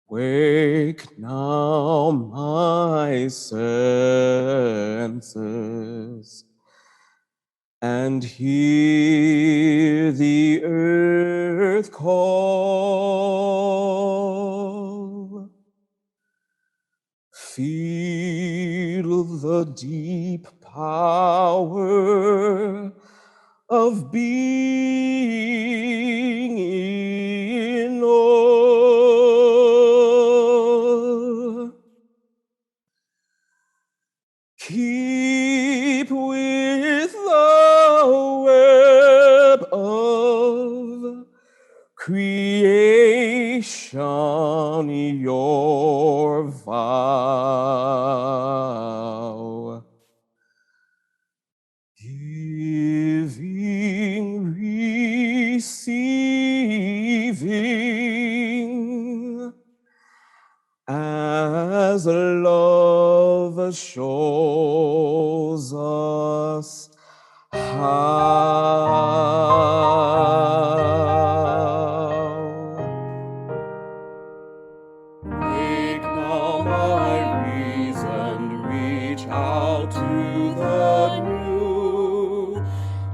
Wake now my senses, and hear the earth call. Feel the deep power of being in all. Keep with the web of creation your vow, giving, receiving, as love shows us how. Wake now, my reason, reach out to the new.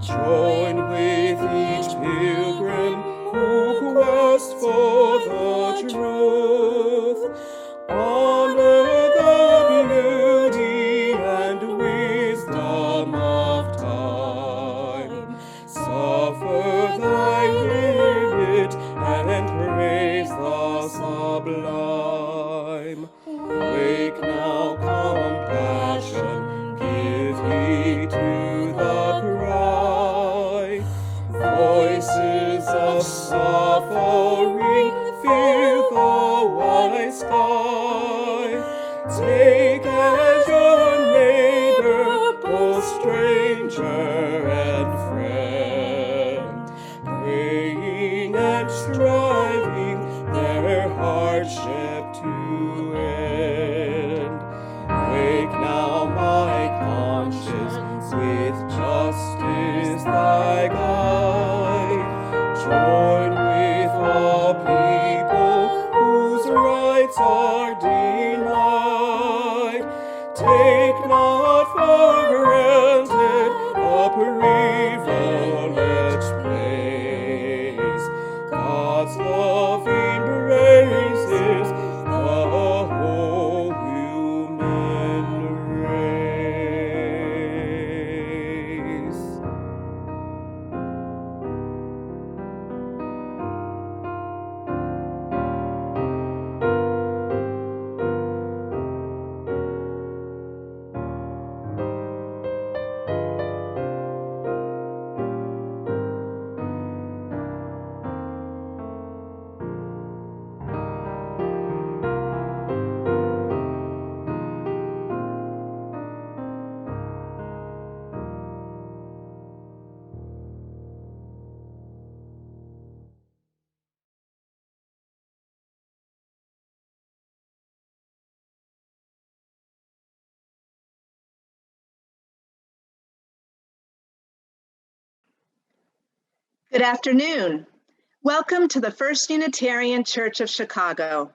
Join with each pilgrim who quests for the truth. Honor the beauty and wisdom of time. Suffer thy limit and praise the sublime. Wake now, compassion, give heed to the cry. Voices of suffering fill the wide sky. Take as your neighbor, both stranger and friend, praying and striving their hardship to end. Wake now, my conscience, God's loving praises, the whole human race. Good afternoon. Welcome to the First Unitarian Church of Chicago.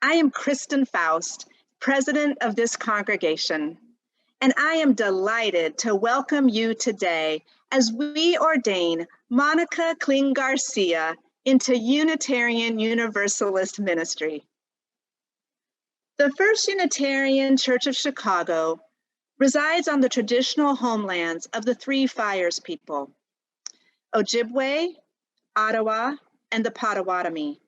I am Kristin Faust, president of this congregation, and I am delighted to welcome you today as we ordain Monica Kling-Garcia into Unitarian Universalist ministry. The First Unitarian Church of Chicago resides on the traditional homelands of the Three Fires people, Ojibwe, Ottawa, and the Potawatomi.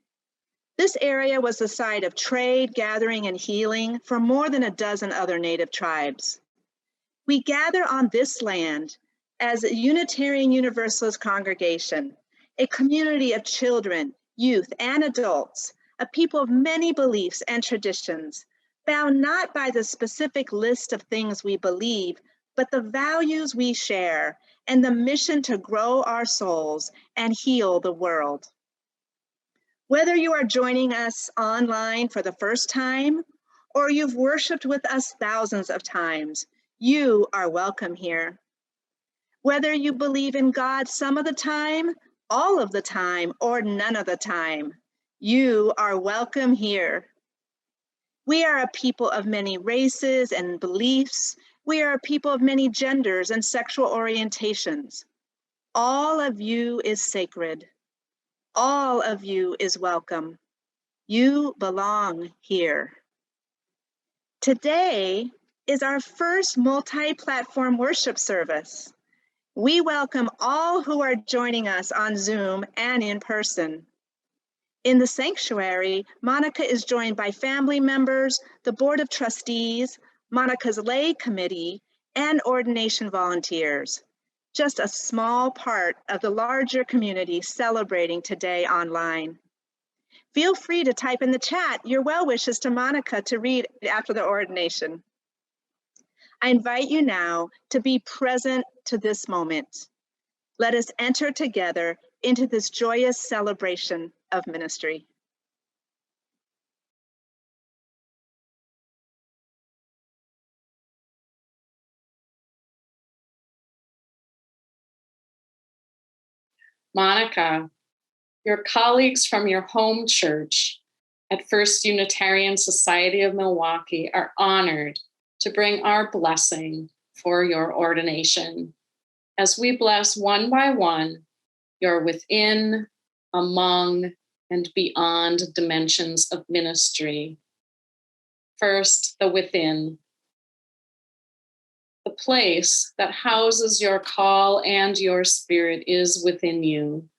This area was the site of trade, gathering, and healing for more than a dozen other Native tribes. We gather on this land as a Unitarian Universalist congregation, a community of children, youth, and adults, a people of many beliefs and traditions, bound not by the specific list of things we believe, but the values we share and the mission to grow our souls and heal the world. Whether you are joining us online for the first time, or you've worshiped with us thousands of times, you are welcome here. Whether you believe in God some of the time, all of the time, or none of the time, you are welcome here. We are a people of many races and beliefs. We are a people of many genders and sexual orientations. All of you is sacred. All of you is welcome. You belong here. Today is our first multi-platform worship service. We welcome all who are joining us on Zoom and in person. In the sanctuary, Monica is joined by family members, the Board of Trustees, Monica's lay committee, and ordination volunteers. Just a small part of the larger community celebrating today online. Feel free to type in the chat your well wishes to Monica to read after the ordination. I invite you now to be present to this moment. Let us enter together into this joyous celebration of ministry. Monica, your colleagues from your home church at First Unitarian Society of Milwaukee are honored to bring our blessing for your ordination. As we bless one by one your within, among, and beyond dimensions of ministry. First, the within. The place that houses your call and your spirit is within you.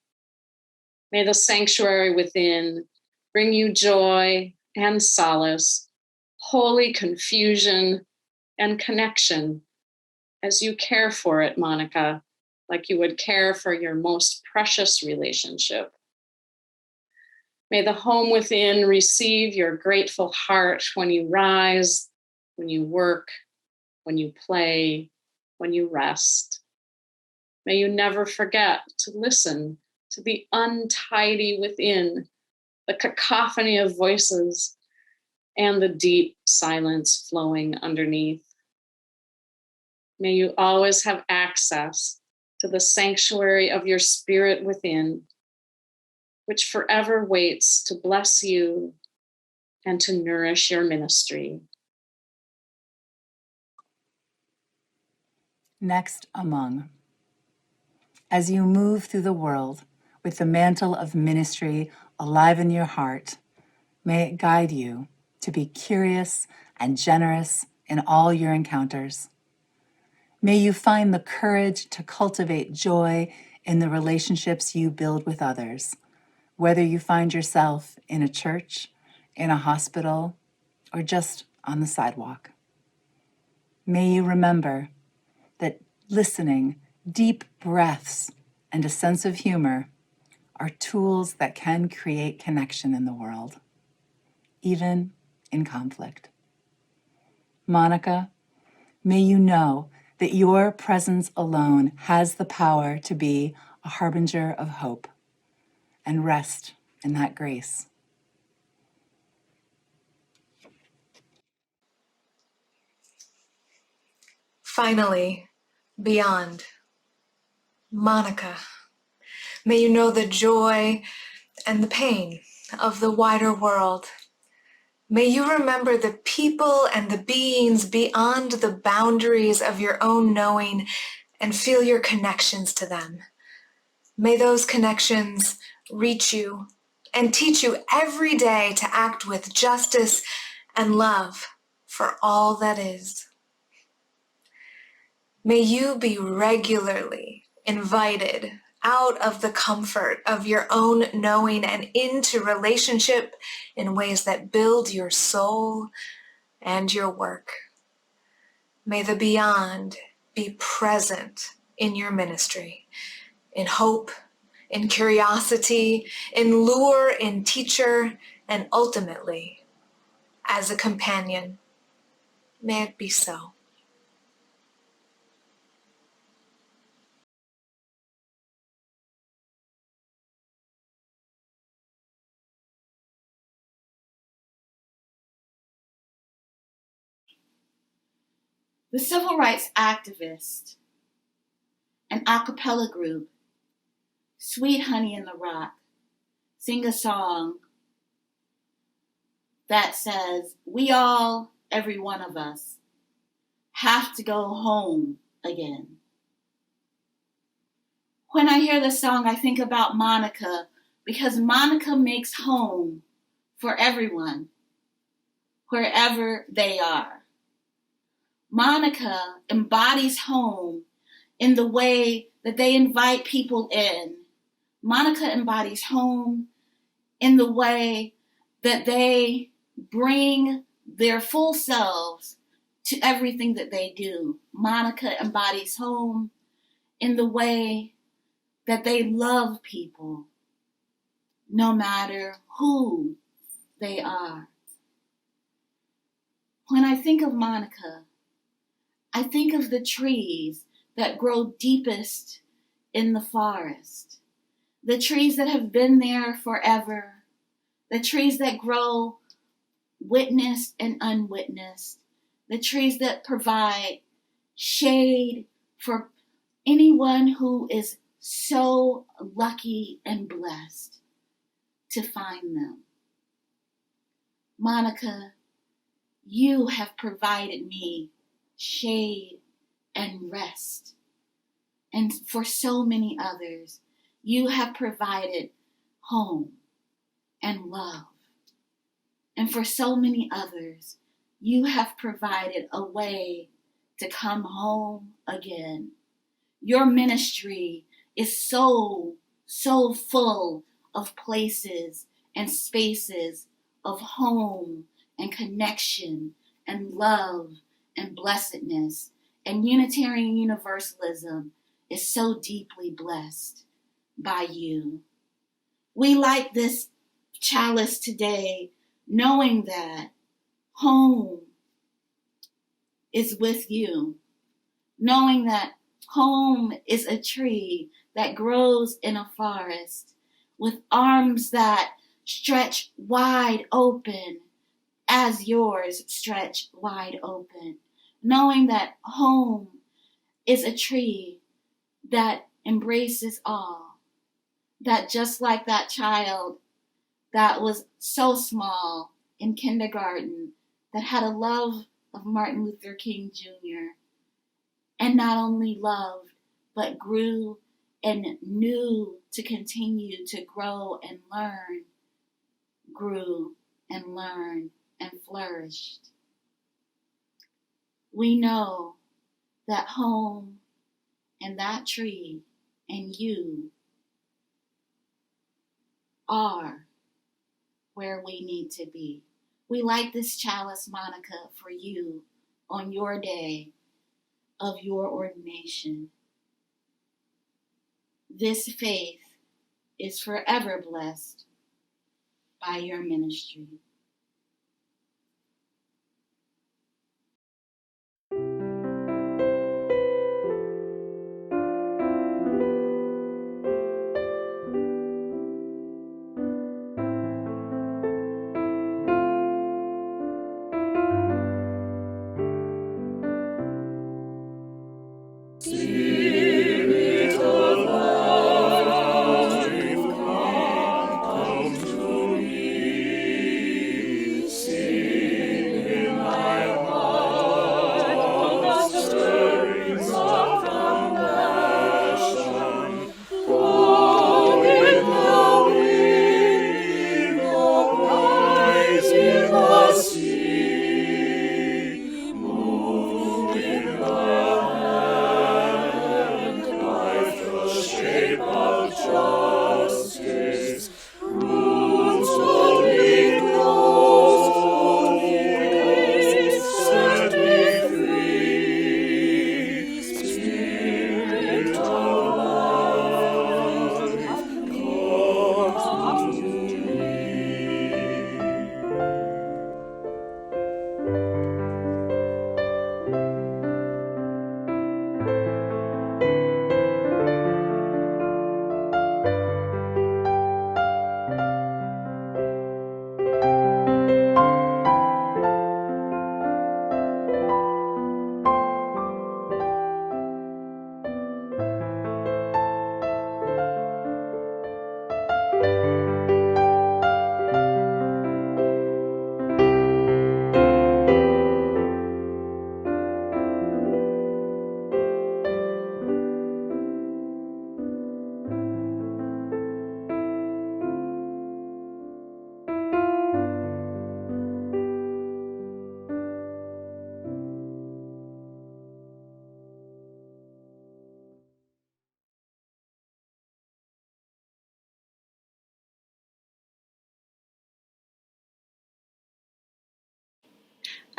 May the sanctuary within bring you joy and solace, holy confusion and connection as you care for it, Monica, like you would care for your most precious relationship. May the home within receive your grateful heart when you rise, when you work, when you play, when you rest. May you never forget to listen to the untidy within, the cacophony of voices, and the deep silence flowing underneath. May you always have access to the sanctuary of your spirit within, which forever waits to bless you and to nourish your ministry. Next, among. As you move through the world with the mantle of ministry alive in your heart, may it guide you to be curious and generous in all your encounters. May you find the courage to cultivate joy in the relationships you build with others, whether you find yourself in a church, in a hospital, or just on the sidewalk. May you remember that listening, deep breaths, and a sense of humor are tools that can create connection in the world, even in conflict. Monica, may you know that your presence alone has the power to be a harbinger of hope, and rest in that grace. Finally, beyond. Monica, may you know the joy and the pain of the wider world. May you remember the people and the beings beyond the boundaries of your own knowing and feel your connections to them. May those connections reach you and teach you every day to act with justice and love for all that is. May you be regularly invited out of the comfort of your own knowing and into relationship in ways that build your soul and your work. May the beyond be present in your ministry, in hope, in curiosity, in lure, in teacher, and ultimately as a companion. May it be so. The civil rights activist and a cappella group, Sweet Honey in the Rock, sing a song that says, we all, every one of us, have to go home again. When I hear the song, I think about Monica, because Monica makes home for everyone, wherever they are. Monica embodies home in the way that they invite people in. Monica embodies home in the way that they bring their full selves to everything that they do. Monica embodies home in the way that they love people, no matter who they are. When I think of Monica, I think of the trees that grow deepest in the forest, the trees that have been there forever, the trees that grow witnessed and unwitnessed, the trees that provide shade for anyone who is so lucky and blessed to find them. Monica, you have provided me shade and rest. And for so many others, you have provided home and love. And for so many others, you have provided a way to come home again. Your ministry is so full of places and spaces of home and connection and love and blessedness. And Unitarian Universalism is so deeply blessed by you. We light this chalice today knowing that home is with you, knowing that home is a tree that grows in a forest with arms that stretch wide open as yours stretch wide open, knowing that home is a tree that embraces all, that just like that child that was so small in kindergarten that had a love of Martin Luther King Jr. and not only loved, but grew and knew to continue to grow and learn grew and learned and flourished. We know that home and that tree and you are where we need to be. We light this chalice, Monica, for you on your day of your ordination. This faith is forever blessed by your ministry.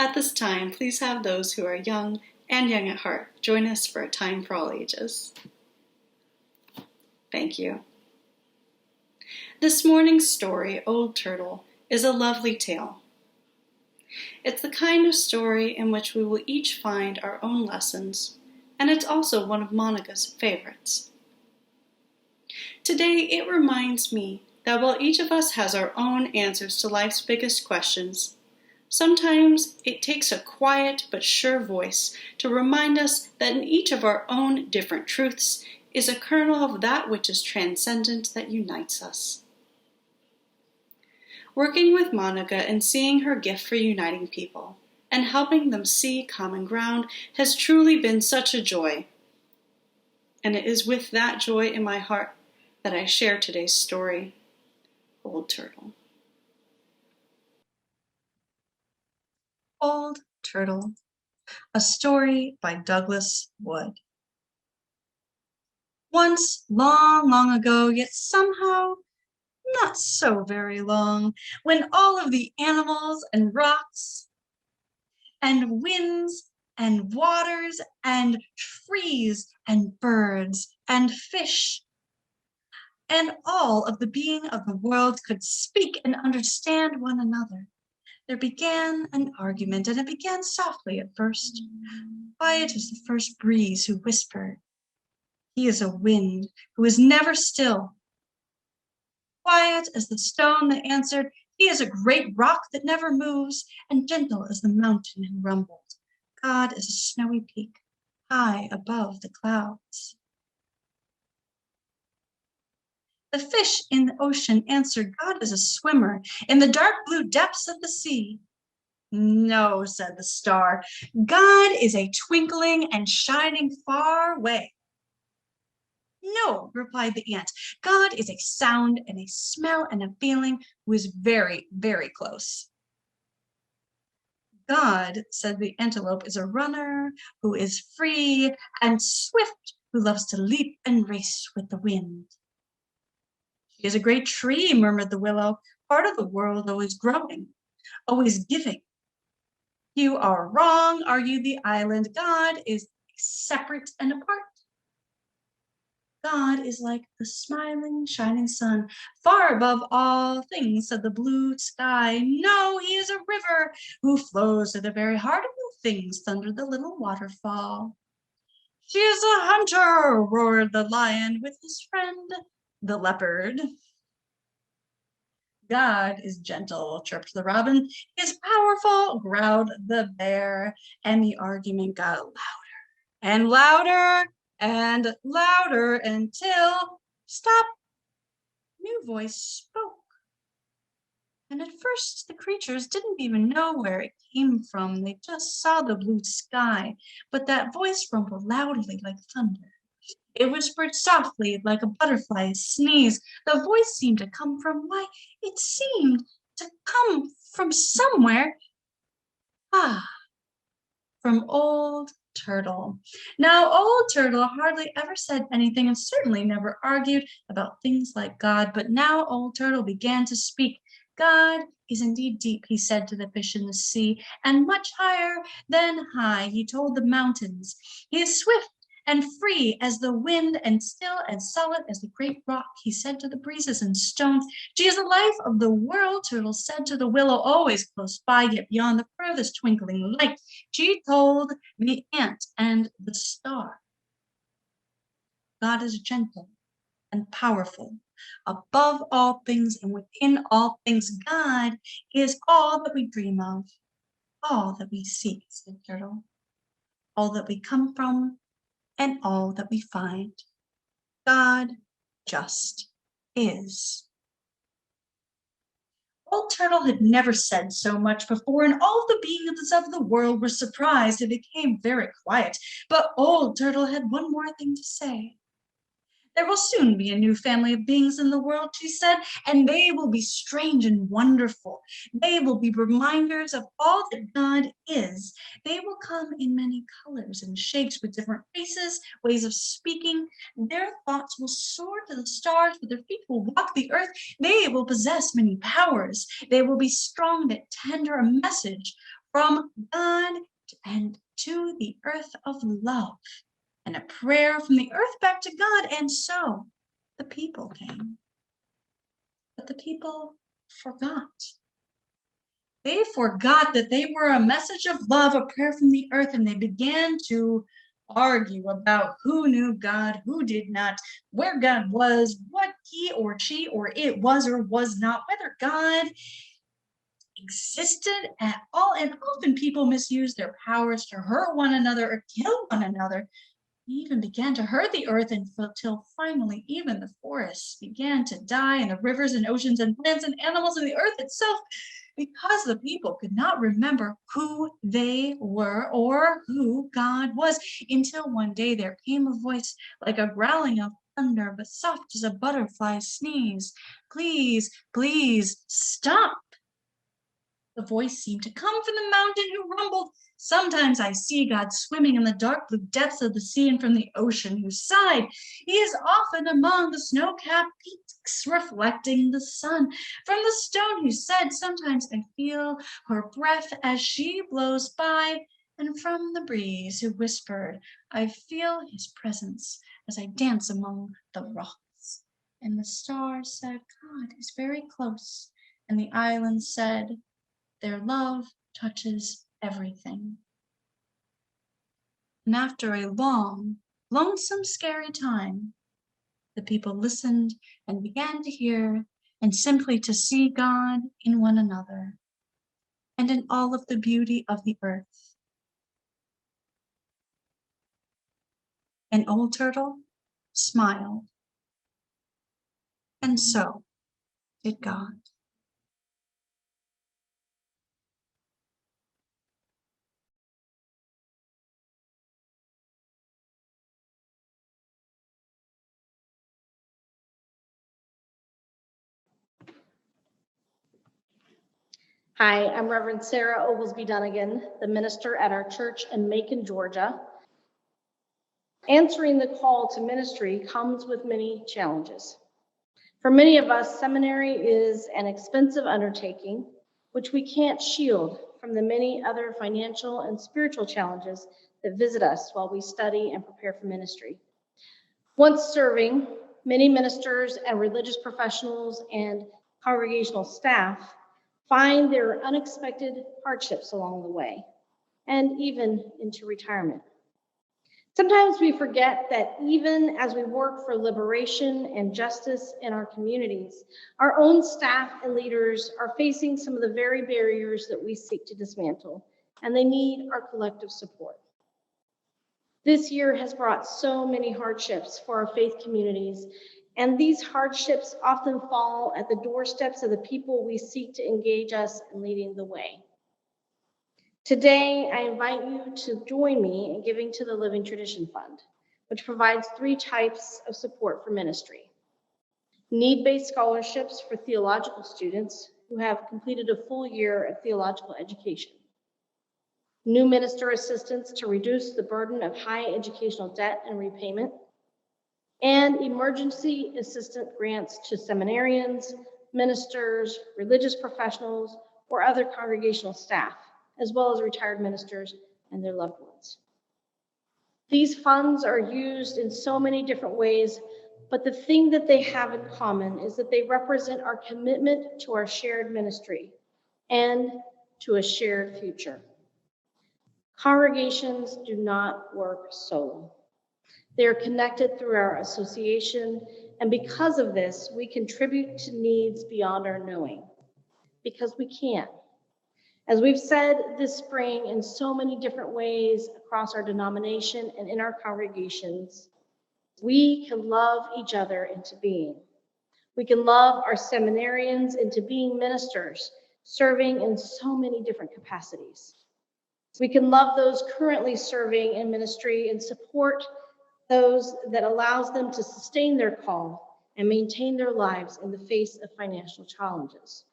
At this time, please have those who are young and young at heart join us for a time for all ages. Thank you. This morning's story, Old Turtle, is a lovely tale. It's the kind of story in which we will each find our own lessons, and it's also one of Monica's favorites. Today, it reminds me that while each of us has our own answers to life's biggest questions, sometimes it takes a quiet but sure voice to remind us that in each of our own different truths is a kernel of that which is transcendent that unites us. Working with Monica and seeing her gift for uniting people and helping them see common ground has truly been such a joy. And it is with that joy in my heart that I share today's story, Old Turtle. Old Turtle, a story by Douglas Wood. Once, long, long ago, yet somehow not so very long, when all of the animals and rocks and winds and waters and trees and birds and fish and all of the being of the world could speak and understand one another, there began an argument, and it began softly at first, quiet as the first breeze who whispered, "He is a wind who is never still." Quiet as the stone that answered, "He is a great rock that never moves," and gentle as the mountain who rumbled, "God is a snowy peak, high above the clouds." The fish in the ocean answered, "God is a swimmer in the dark blue depths of the sea." "No," said the star, "God is a twinkling and shining far away." No, replied the ant. God is a sound and a smell and a feeling who is very, very close. God, said the antelope, is a runner who is free and swift, who loves to leap and race with the wind. She is a great tree, murmured the willow, part of the world, always growing, always giving. You are wrong, argued the island. God is separate and apart. God is like the smiling, shining sun, far above all things, said the blue sky. No, he is a river who flows to the very heart of all things, thundered the little waterfall. She is a hunter, roared the lion with his friend, the leopard. God is gentle, chirped the robin. He is powerful, growled the bear, and the argument got louder and louder and louder until, stop, new voice spoke. And at first the creatures didn't even know where it came from. They just saw the blue sky, but that voice rumbled loudly like thunder. It whispered softly like a butterfly sneeze. The voice seemed to come from, why, it seemed to come from somewhere. From Old Turtle. Now, Old Turtle hardly ever said anything and certainly never argued about things like God, but now Old Turtle began to speak. God is indeed deep, he said to the fish in the sea, and much higher than high, he told the mountains. He is swift and free as the wind, and still and solid as the great rock, he said to the breezes and stones. She is the life of the world, Turtle said to the willow, always close by, yet beyond the furthest twinkling light. She told the ant and the star. God is gentle and powerful, above all things and within all things. God is all that we dream of, all that we seek, said Turtle, all that we come from, and all that we find. God just is. Old Turtle had never said so much before, and all the beings of the world were surprised and became very quiet. But Old Turtle had one more thing to say. There will soon be a new family of beings in the world, she said, and they will be strange and wonderful. They will be reminders of all that God is. They will come in many colors and shapes with different faces, ways of speaking. Their thoughts will soar to the stars, but their feet will walk the earth. They will possess many powers. They will be strong that tender a message from God and to the earth of love. And a prayer from the earth back to God, and so the people came. But the people forgot. They forgot that they were a message of love, a prayer from the earth, and they began to argue about who knew God, who did not, where God was, what he or she or it was or was not, whether God existed at all. And often people misuse their powers to hurt one another or kill one another. He even began to hurt the earth until finally even the forests began to die, and the rivers and oceans and plants and animals and the earth itself, because the people could not remember who they were or who God was, until one day there came a voice like a growling of thunder, but soft as a butterfly sneeze. Please, please stop. The voice seemed to come from the mountain, who rumbled, sometimes I see God swimming in the dark blue depths of the sea, and from the ocean who sighed. He is often among the snow-capped peaks, reflecting the sun. From the stone who said, sometimes I feel her breath as she blows by. And from the breeze who whispered, I feel his presence as I dance among the rocks. And the stars said, God is very close. And the islands said, their love touches everything. And after a long, lonesome, scary time, the people listened and began to hear and simply to see God in one another and in all of the beauty of the earth. And Old Turtle smiled, and so did God. Hi, I'm Reverend Sarah Oglesby-Dunegan, the minister at our church in Macon, Georgia. Answering the call to ministry comes with many challenges. For many of us, seminary is an expensive undertaking, which we can't shield from the many other financial and spiritual challenges that visit us while we study and prepare for ministry. Once serving, many ministers and religious professionals and congregational staff find their unexpected hardships along the way, and even into retirement. Sometimes we forget that even as we work for liberation and justice in our communities, our own staff and leaders are facing some of the very barriers that we seek to dismantle, and they need our collective support. This year has brought so many hardships for our faith communities, and these hardships often fall at the doorsteps of the people we seek to engage us in leading the way. Today, I invite you to join me in giving to the Living Tradition Fund, which provides 3 types of support for ministry. Need-based scholarships for theological students who have completed a full year of theological education. New minister assistance to reduce the burden of high educational debt and repayment. And emergency assistant grants to seminarians, ministers, religious professionals, or other congregational staff, as well as retired ministers and their loved ones. These funds are used in so many different ways, but the thing that they have in common is that they represent our commitment to our shared ministry and to a shared future. Congregations do not work solo. They are connected through our association, and because of this, we contribute to needs beyond our knowing, because we can. As we've said this spring in so many different ways across our denomination and in our congregations, we can love each other into being. We can love our seminarians into being ministers, serving in so many different capacities. We can love those currently serving in ministry and support those that allows them to sustain their call and maintain their lives in the face of financial challenges.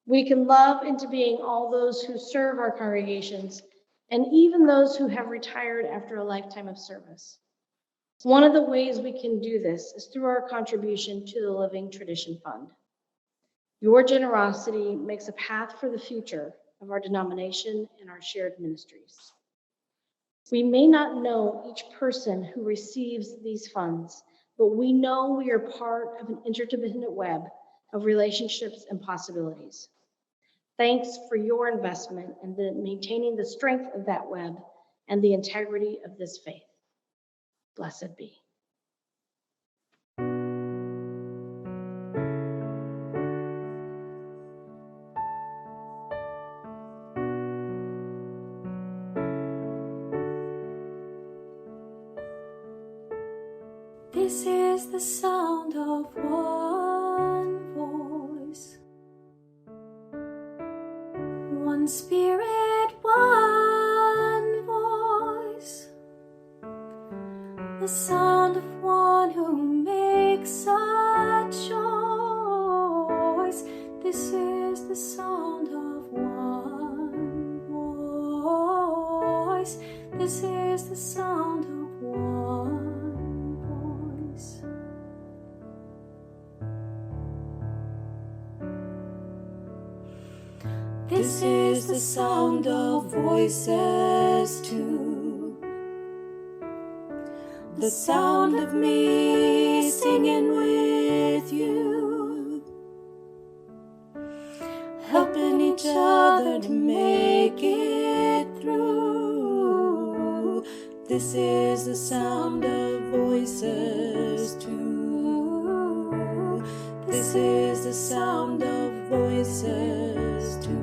We can love into being all those who serve our congregations and even those who have retired after a lifetime of service. One of the ways we can do this is through our contribution to the Living Tradition Fund. Your generosity makes a path for the future of our denomination and our shared ministries. We may not know each person who receives these funds, but we know we are part of an interdependent web of relationships and possibilities. Thanks for your investment in maintaining the strength of that web and the integrity of this faith. Blessed be. This is the sound of one voice, one spirit, one voice, the sound of one who makes a choice. This is the sound of one voice. This is the sound of one. This is the sound of voices too, the sound of me singing with you, helping each other to make it through. This is the sound of voices too. This is the sound of voices too.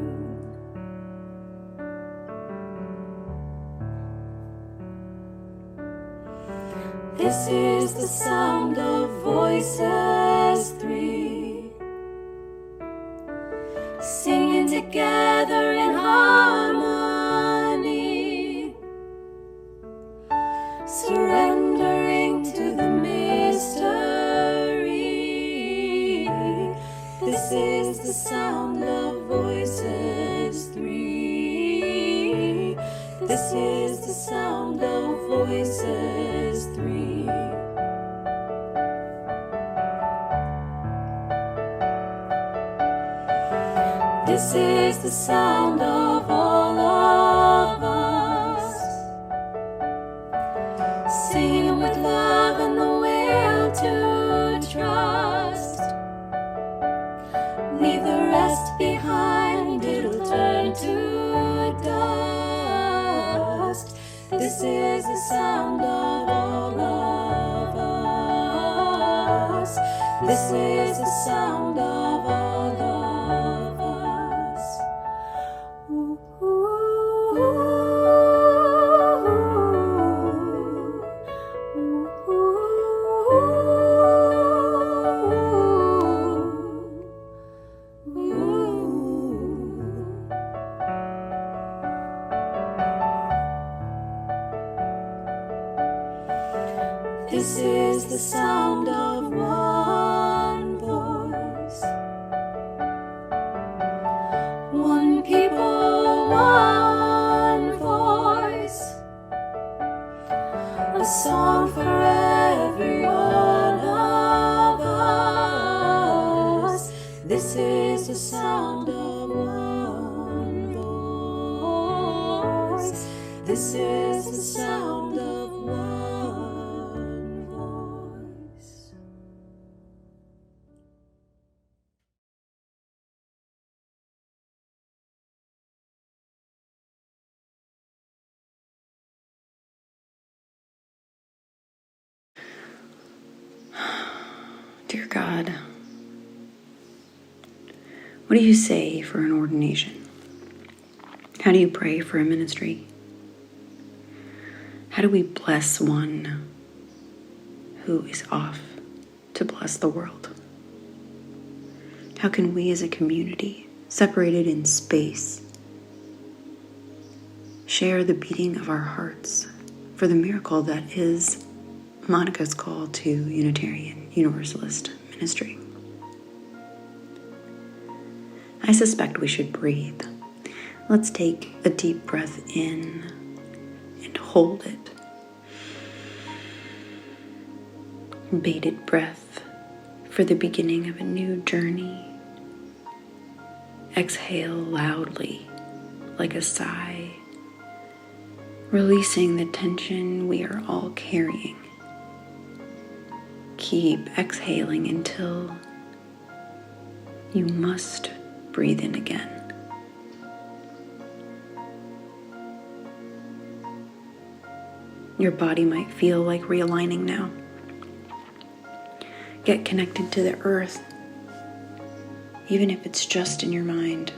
This is the sound of voices three, singing together in harmony, surrendering to the mystery. This is the sound sound of voices three. This is the sound of voices three. This is the sound of all of us, singing with love and the will to trust. Leave the rest behind, it'll turn to dust. This is the sound of all of us. This is the sound of all of us. Ooh, ooh, ooh, ooh, ooh. This is the sound of one voice, one people, one voice, a song for every one of us. This is the sound of one voice. This is the sound of one voice. Dear God, what do you say for an ordination? How do you pray for a ministry? How do we bless one who is off to bless the world? How can we as a community, separated in space, share the beating of our hearts for the miracle that is Monica's call to Unitarian Universalist ministry? I suspect we should breathe. Let's take a deep breath in and hold it. Bated breath for the beginning of a new journey. Exhale loudly, like a sigh, releasing the tension we are all carrying. Keep exhaling until you must breathe in again. Your body might feel like realigning now. Get connected to the earth, even if it's just in your mind.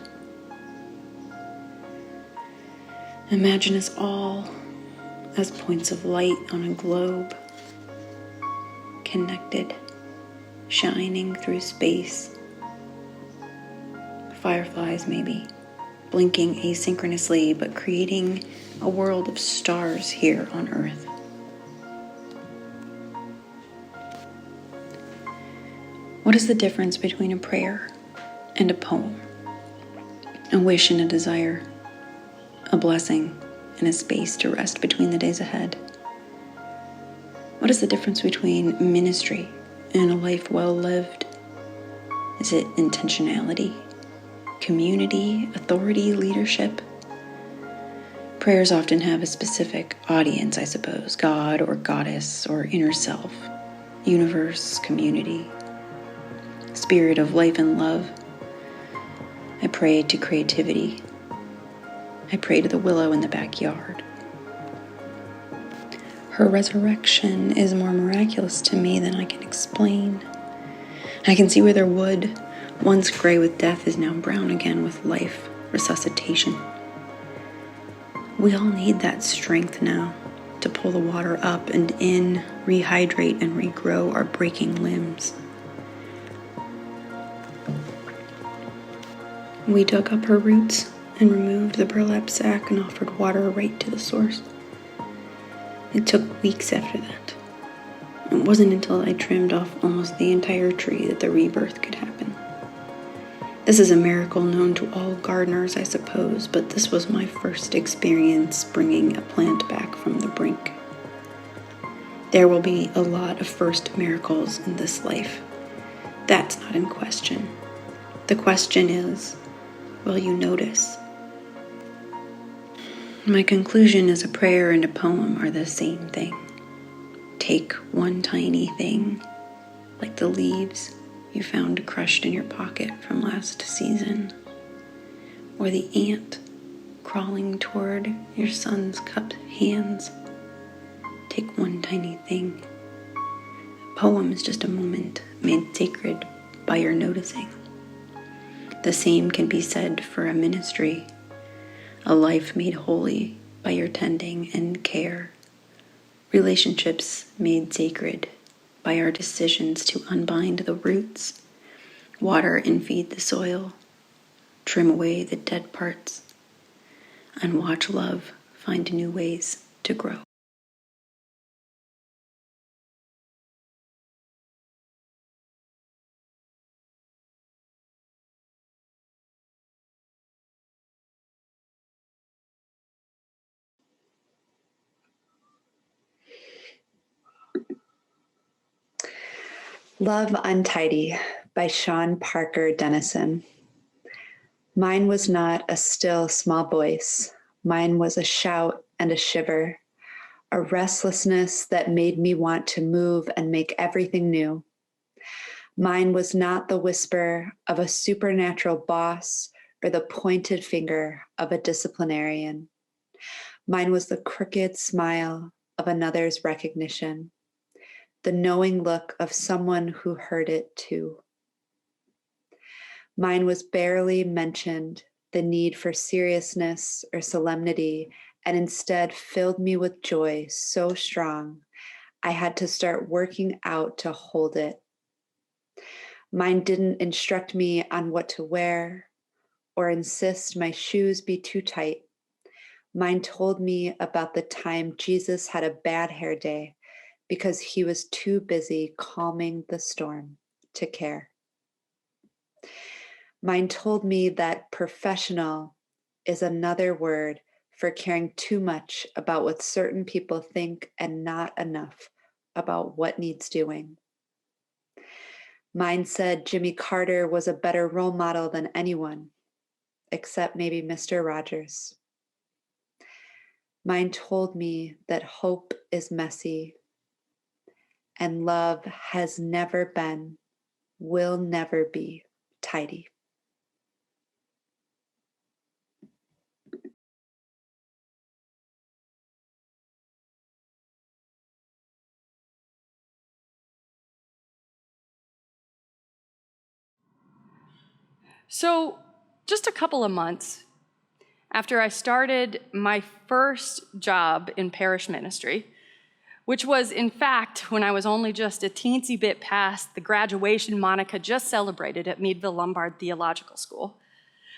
Imagine us all as points of light on a globe, connected, shining through space. Fireflies maybe, blinking asynchronously, but creating a world of stars here on Earth. What is the difference between a prayer and a poem? A wish and a desire, a blessing and a space to rest between the days ahead. What is the difference between ministry and a life well lived? Is it intentionality, community, authority, leadership? Prayers often have a specific audience, I suppose, God or goddess or inner self, universe, community, spirit of life and love. I pray to creativity. I pray to the willow in the backyard. Her resurrection is more miraculous to me than I can explain. I can see where their wood, once gray with death, is now brown again with life, resuscitation. We all need that strength now to pull the water up and in, rehydrate and regrow our breaking limbs. We dug up her roots and removed the burlap sack and offered water right to the source. It took weeks after that. It wasn't until I trimmed off almost the entire tree that the rebirth could happen. This is a miracle known to all gardeners, I suppose, but this was my first experience bringing a plant back from the brink. There will be a lot of first miracles in this life. That's not in question. The question is, will you notice? My conclusion is a prayer and a poem are the same thing. Take one tiny thing, like the leaves you found crushed in your pocket from last season, or the ant crawling toward your son's cupped hands. Take one tiny thing. A poem is just a moment made sacred by your noticing. The same can be said for a ministry, a life made holy by your tending and care, relationships made sacred by our decisions to unbind the roots, water and feed the soil, trim away the dead parts, and watch love find new ways to grow. Love Untidy by Sean Parker Dennison. Mine was not a still, small voice. Mine was a shout and a shiver, a restlessness that made me want to move and make everything new. Mine was not the whisper of a supernatural boss or the pointed finger of a disciplinarian. Mine was the crooked smile of another's recognition, the knowing look of someone who heard it too. Mine was barely mentioned the need for seriousness or solemnity, and instead filled me with joy so strong I had to start working out to hold it. Mine didn't instruct me on what to wear or insist my shoes be too tight. Mine told me about the time Jesus had a bad hair day because he was too busy calming the storm to care. Mine told me that professional is another word for caring too much about what certain people think and not enough about what needs doing. Mine said Jimmy Carter was a better role model than anyone, except maybe Mr. Rogers. Mine told me that hope is messy, and love has never been, will never be tidy. So, just a couple of months after I started my first job in parish ministry, which was, in fact, when I was only just a teensy bit past the graduation Monica just celebrated at Meadville Lombard Theological School,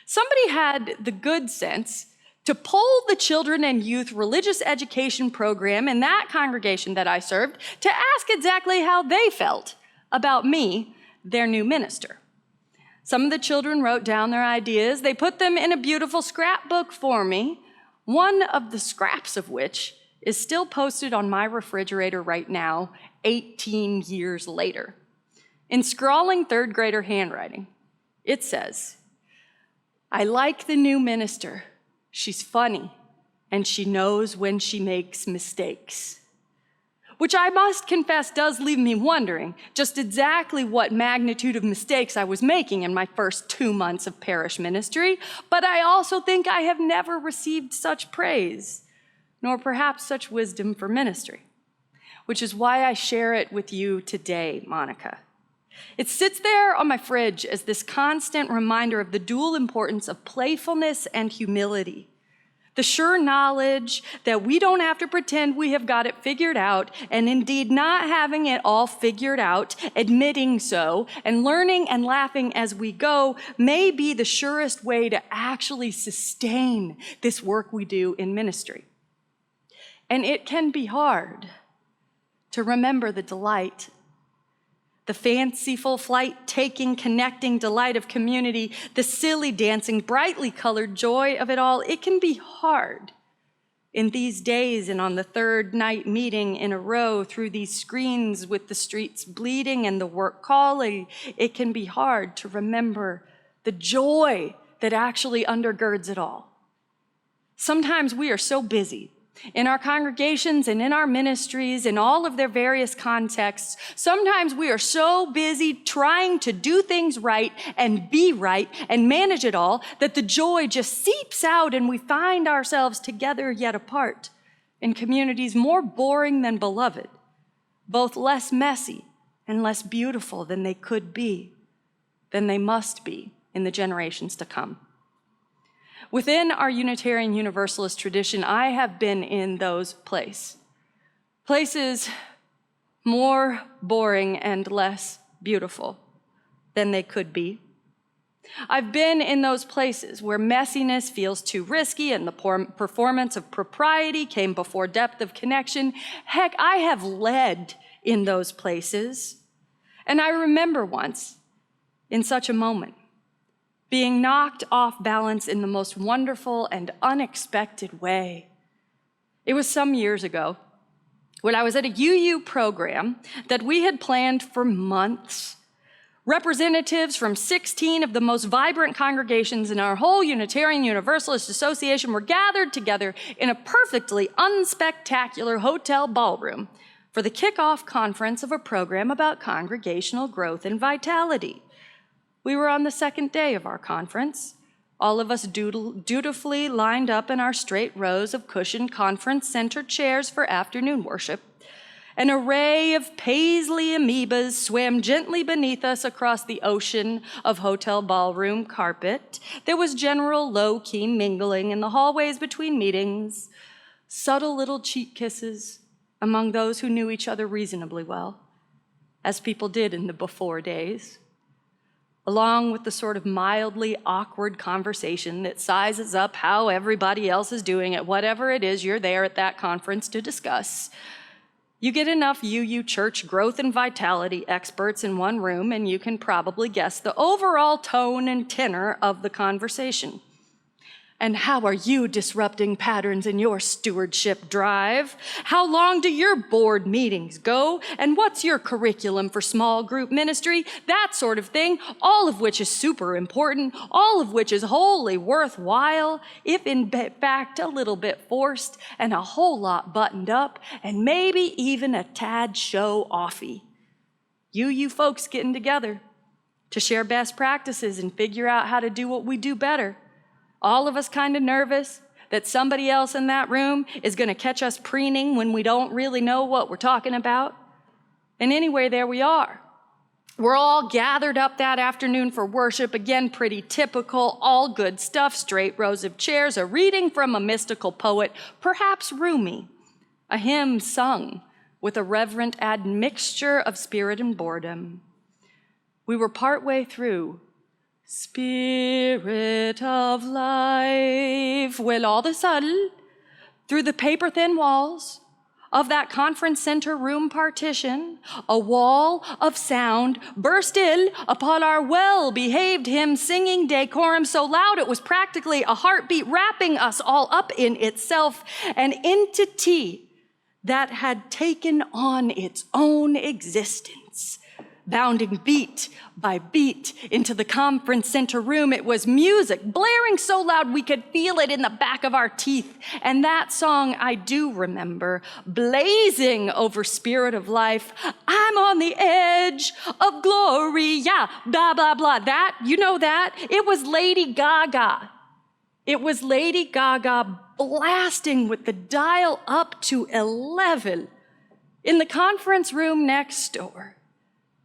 somebody had the good sense to poll the children and youth religious education program in that congregation that I served to ask exactly how they felt about me, their new minister. Some of the children wrote down their ideas. They put them in a beautiful scrapbook for me, one of the scraps of which is still posted on my refrigerator right now, 18 years later. In scrawling third grader handwriting, it says, "I like the new minister. She's funny, and she knows when she makes mistakes." Which I must confess does leave me wondering just exactly what magnitude of mistakes I was making in my first 2 months of parish ministry, but I also think I have never received such praise, nor perhaps such wisdom for ministry, which is why I share it with you today, Monica. It sits there on my fridge as this constant reminder of the dual importance of playfulness and humility. The sure knowledge that we don't have to pretend we have got it figured out, and indeed not having it all figured out, admitting so, and learning and laughing as we go may be the surest way to actually sustain this work we do in ministry. And it can be hard to remember the delight the fanciful flight-taking, connecting delight of community, the silly dancing, brightly colored joy of it all. It can be hard in these days and on the third night meeting in a row through these screens with the streets bleeding and the work calling. It can be hard to remember the joy that actually undergirds it all. Sometimes we are so busy in our congregations and in our ministries, in all of their various contexts. Sometimes we are so busy trying to do things right and be right and manage it all that the joy just seeps out and we find ourselves together yet apart in communities more boring than beloved, both less messy and less beautiful than they could be, than they must be in the generations to come. Within our Unitarian Universalist tradition, I have been in those places more boring and less beautiful than they could be. I've been in those places where messiness feels too risky and the performance of propriety came before depth of connection. Heck, I have led in those places. And I remember once, in such a moment, being knocked off balance in the most wonderful and unexpected way. It was some years ago when I was at a UU program that we had planned for months. Representatives from 16 of the most vibrant congregations in our whole Unitarian Universalist Association were gathered together in a perfectly unspectacular hotel ballroom for the kickoff conference of a program about congregational growth and vitality. We were on the second day of our conference, all of us dutifully lined up in our straight rows of cushioned conference center chairs for afternoon worship. An array of paisley amoebas swam gently beneath us across the ocean of hotel ballroom carpet. There was general low-key mingling in the hallways between meetings, subtle little cheek kisses among those who knew each other reasonably well, as people did in the before days, along with the sort of mildly awkward conversation that sizes up how everybody else is doing at whatever it is you're there at that conference to discuss. You get enough UU church growth and vitality experts in one room and you can probably guess the overall tone and tenor of the conversation. And how are you disrupting patterns in your stewardship drive? How long do your board meetings go? And what's your curriculum for small group ministry? That sort of thing, all of which is super important, all of which is wholly worthwhile, if in fact a little bit forced and a whole lot buttoned up, and maybe even a tad show-offy. You folks getting together to share best practices and figure out how to do what we do better. All of us kind of nervous that somebody else in that room is going to catch us preening when we don't really know what we're talking about. And anyway, there we are. We're all gathered up that afternoon for worship, again, pretty typical, all good stuff, straight rows of chairs, a reading from a mystical poet, perhaps Rumi, a hymn sung with a reverent admixture of spirit and boredom. We were partway through Spirit of life. Well, all of a sudden, through the paper-thin walls of that conference center room partition, a wall of sound burst in upon our well-behaved hymn singing decorum so loud it was practically a heartbeat wrapping us all up in itself, an entity that had taken on its own existence. Bounding beat by beat into the conference center room. It was music, blaring so loud we could feel it in the back of our teeth. And that song I do remember, blazing over Spirit of Life. I'm on the edge of glory, yeah, blah, blah, blah. That, you know that? It was Lady Gaga. It was Lady Gaga blasting with the dial up to 11 in the conference room next door.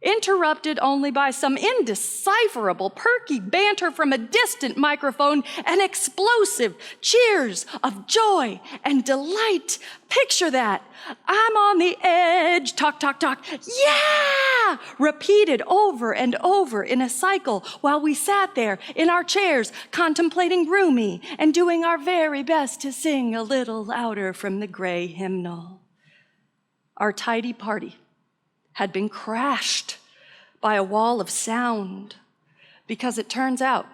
Interrupted only by some indecipherable, perky banter from a distant microphone and explosive cheers of joy and delight. Picture that. I'm on the edge, talk, talk, talk, yeah! Repeated over and over in a cycle while we sat there in our chairs contemplating Rumi and doing our very best to sing a little louder from the gray hymnal. Our tidy party had been crashed by a wall of sound, because it turns out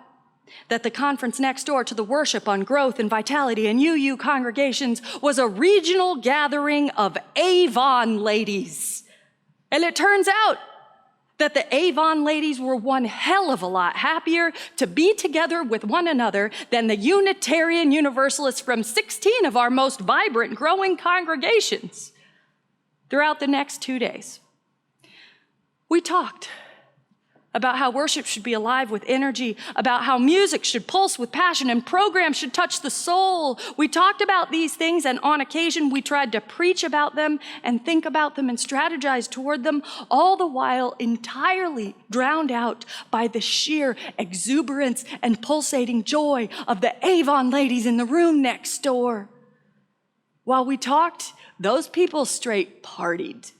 that the conference next door to the worship on growth and vitality and UU congregations was a regional gathering of Avon ladies. And it turns out that the Avon ladies were one hell of a lot happier to be together with one another than the Unitarian Universalists from 16 of our most vibrant growing congregations. Throughout the next 2 days, we talked about how worship should be alive with energy, about how music should pulse with passion and programs should touch the soul. We talked about these things, and on occasion we tried to preach about them and think about them and strategize toward them, all the while entirely drowned out by the sheer exuberance and pulsating joy of the Avon ladies in the room next door. While we talked, those people straight partied.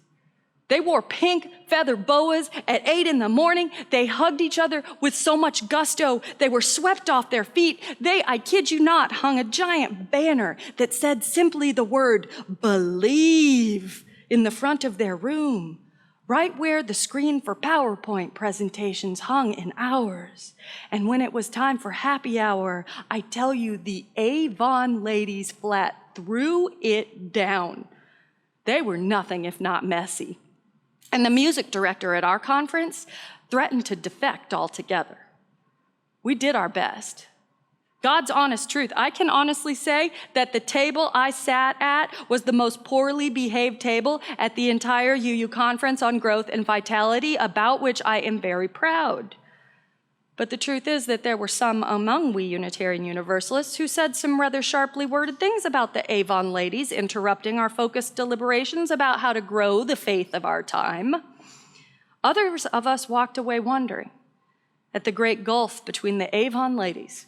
They wore pink feather boas at 8 in the morning. They hugged each other with so much gusto. They were swept off their feet. They, I kid you not, hung a giant banner that said simply the word believe in the front of their room, right where the screen for PowerPoint presentations hung in ours. And when it was time for happy hour, I tell you, the Avon ladies flat threw it down. They were nothing if not messy. And the music director at our conference threatened to defect altogether. We did our best. God's honest truth, I can honestly say that the table I sat at was the most poorly behaved table at the entire UU conference on growth and vitality, about which I am very proud. But the truth is that there were some among we Unitarian Universalists who said some rather sharply worded things about the Avon ladies, interrupting our focused deliberations about how to grow the faith of our time. Others of us walked away wondering at the great gulf between the Avon ladies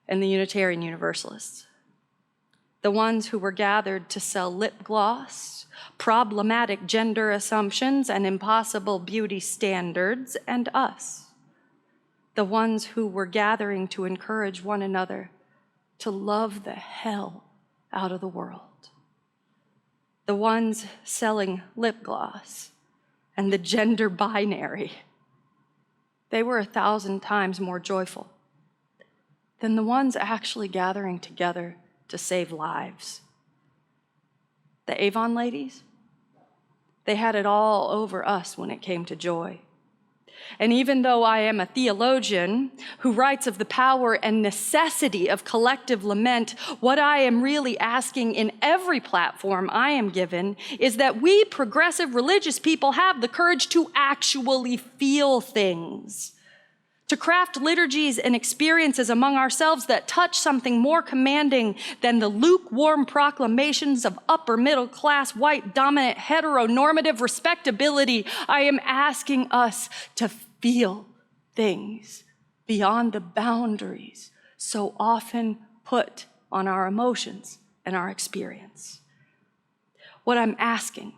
and the Unitarian Universalists. The ones who were gathered to sell lip gloss, problematic gender assumptions, and impossible beauty standards, and us. The ones who were gathering to encourage one another to love the hell out of the world. The ones selling lip gloss and the gender binary. They were 1,000 times more joyful than the ones actually gathering together to save lives. The Avon ladies, they had it all over us when it came to joy. And even though I am a theologian who writes of the power and necessity of collective lament, what I am really asking in every platform I am given is that we progressive religious people have the courage to actually feel things, to craft liturgies and experiences among ourselves that touch something more commanding than the lukewarm proclamations of upper middle class, white dominant, heteronormative respectability. I am asking us to feel things beyond the boundaries so often put on our emotions and our experience. What I'm asking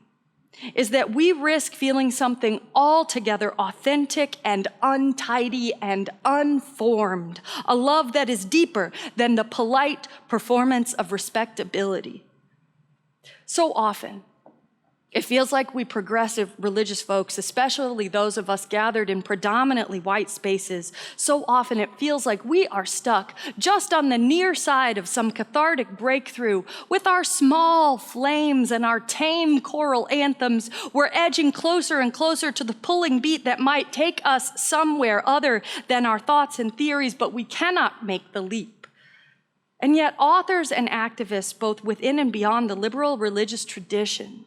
is that we risk feeling something altogether authentic and untidy and unformed, a love that is deeper than the polite performance of respectability. So often, it feels like we progressive religious folks, especially those of us gathered in predominantly white spaces, so often it feels like we are stuck just on the near side of some cathartic breakthrough with our small flames and our tame choral anthems. We're edging closer and closer to the pulling beat that might take us somewhere other than our thoughts and theories, but we cannot make the leap. And yet authors and activists, both within and beyond the liberal religious tradition,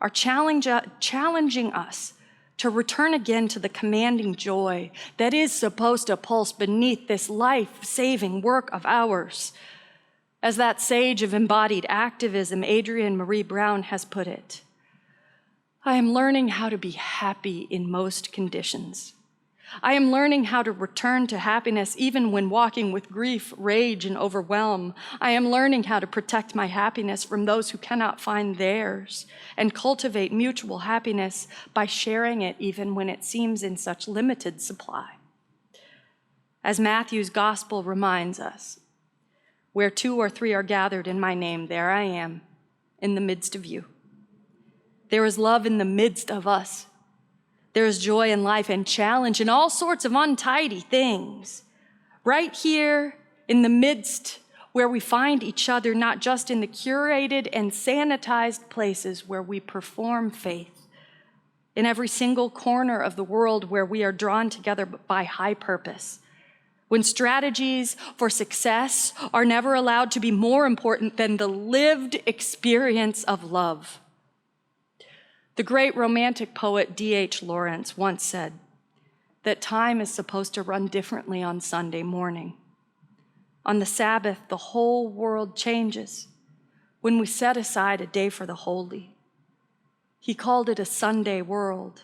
are challenging us to return again to the commanding joy that is supposed to pulse beneath this life-saving work of ours. As that sage of embodied activism, Adrienne Marie Brown, has put it, I am learning how to be happy in most conditions. I am learning how to return to happiness even when walking with grief, rage, and overwhelm. I am learning how to protect my happiness from those who cannot find theirs and cultivate mutual happiness by sharing it even when it seems in such limited supply. As Matthew's gospel reminds us, where 2 or 3 are gathered in my name, there I am in the midst of you. There is love in the midst of us. There is joy in life and challenge in all sorts of untidy things. Right here in the midst where we find each other, not just in the curated and sanitized places where we perform faith, in every single corner of the world where we are drawn together by high purpose, when strategies for success are never allowed to be more important than the lived experience of love. The great romantic poet D.H. Lawrence once said that time is supposed to run differently on Sunday morning. On the Sabbath, the whole world changes when we set aside a day for the holy. He called it a Sunday world.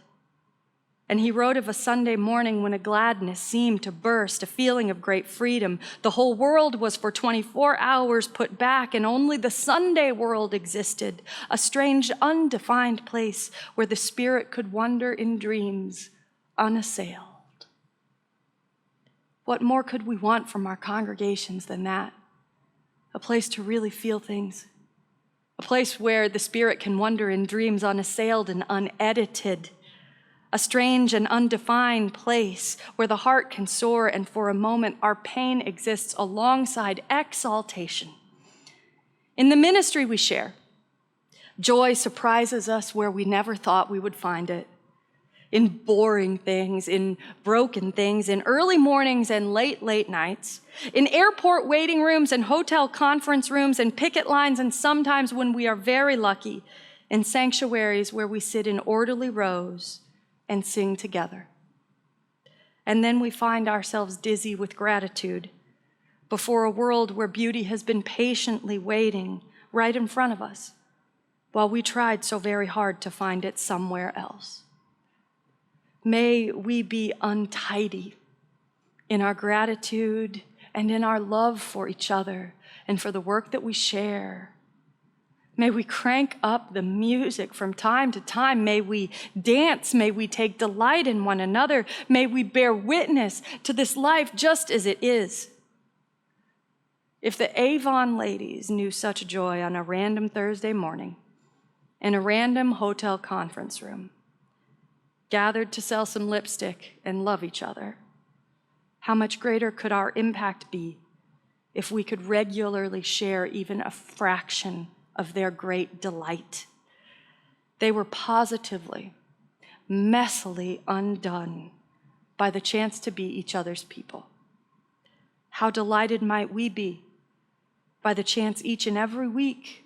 And he wrote of a Sunday morning when a gladness seemed to burst, a feeling of great freedom. The whole world was for 24 hours put back, and only the Sunday world existed, a strange, undefined place where the spirit could wander in dreams, unassailed. What more could we want from our congregations than that? A place to really feel things. A place where the spirit can wander in dreams unassailed and unedited. A strange and undefined place where the heart can soar and for a moment our pain exists alongside exaltation. In the ministry we share, joy surprises us where we never thought we would find it. In boring things, in broken things, in early mornings and late nights, in airport waiting rooms and hotel conference rooms and picket lines, and sometimes when we are very lucky, in sanctuaries where we sit in orderly rows and sing together. And then we find ourselves dizzy with gratitude before a world where beauty has been patiently waiting right in front of us while we tried so very hard to find it somewhere else. May we be untidy in our gratitude and in our love for each other and for the work that we share. May we crank up the music from time to time. May we dance. May we take delight in one another. May we bear witness to this life just as it is. If the Avon ladies knew such joy on a random Thursday morning in a random hotel conference room, gathered to sell some lipstick and love each other, how much greater could our impact be if we could regularly share even a fraction of their great delight? They were positively, messily undone by the chance to be each other's people. How delighted might we be by the chance each and every week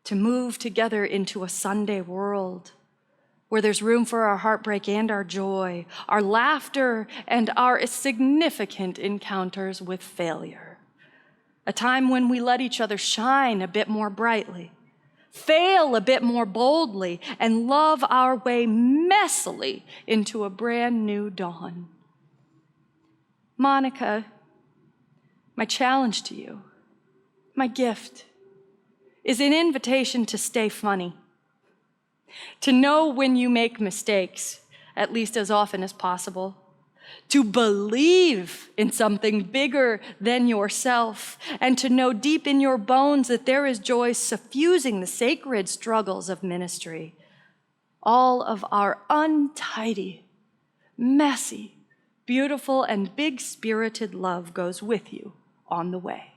to move together into a Sunday world where there's room for our heartbreak and our joy, our laughter and our significant encounters with failure. A time when we let each other shine a bit more brightly, fail a bit more boldly, and love our way messily into a brand new dawn. Monica, my challenge to you, my gift, is an invitation to stay funny, to know when you make mistakes, at least as often as possible, to believe in something bigger than yourself, and to know deep in your bones that there is joy suffusing the sacred struggles of ministry. All of our untidy, messy, beautiful, and big-spirited love goes with you on the way.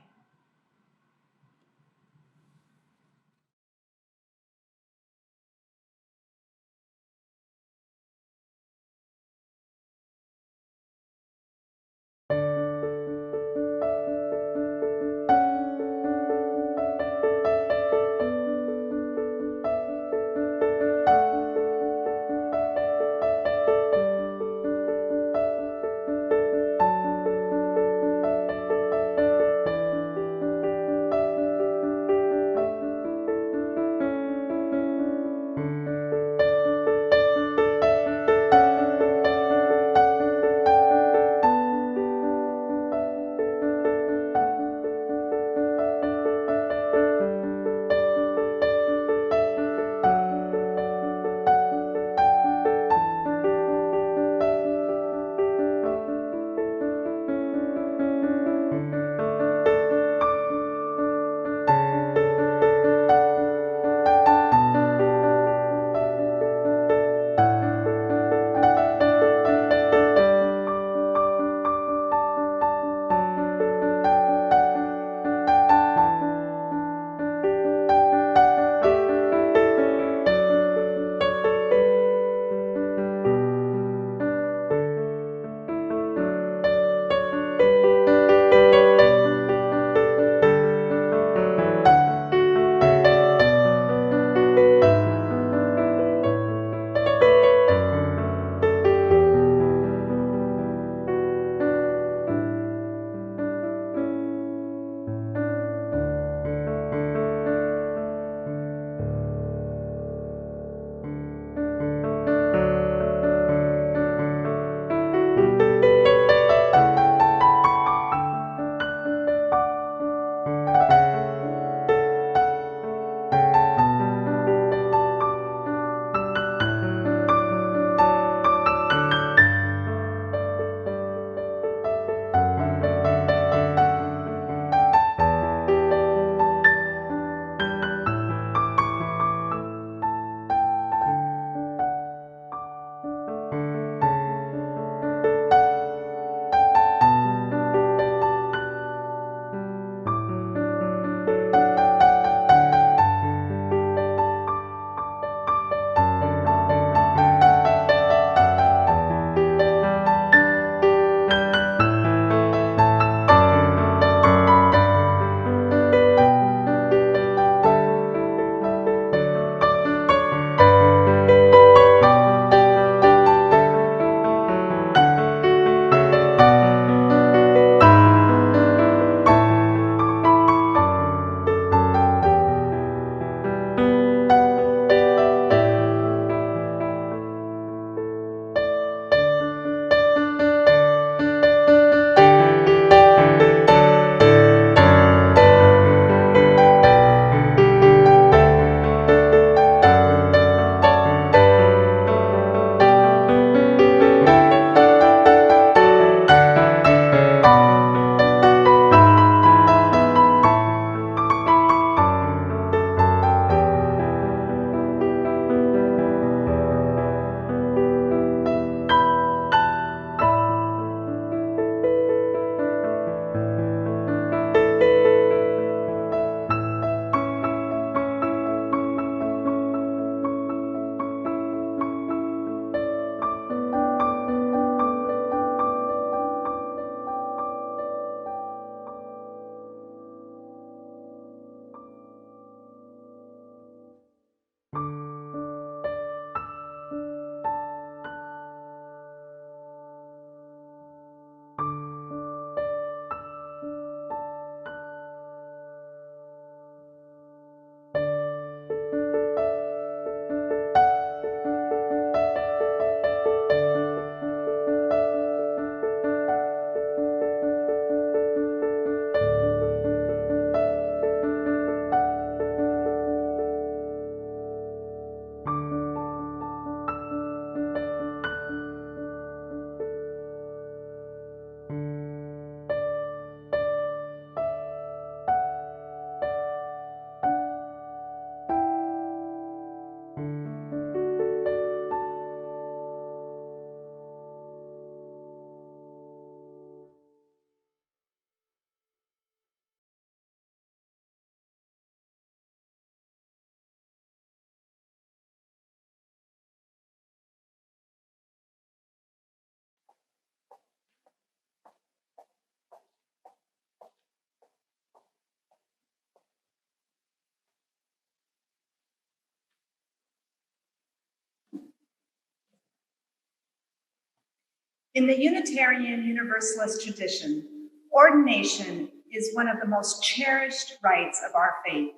In the Unitarian Universalist tradition, ordination is one of the most cherished rites of our faith.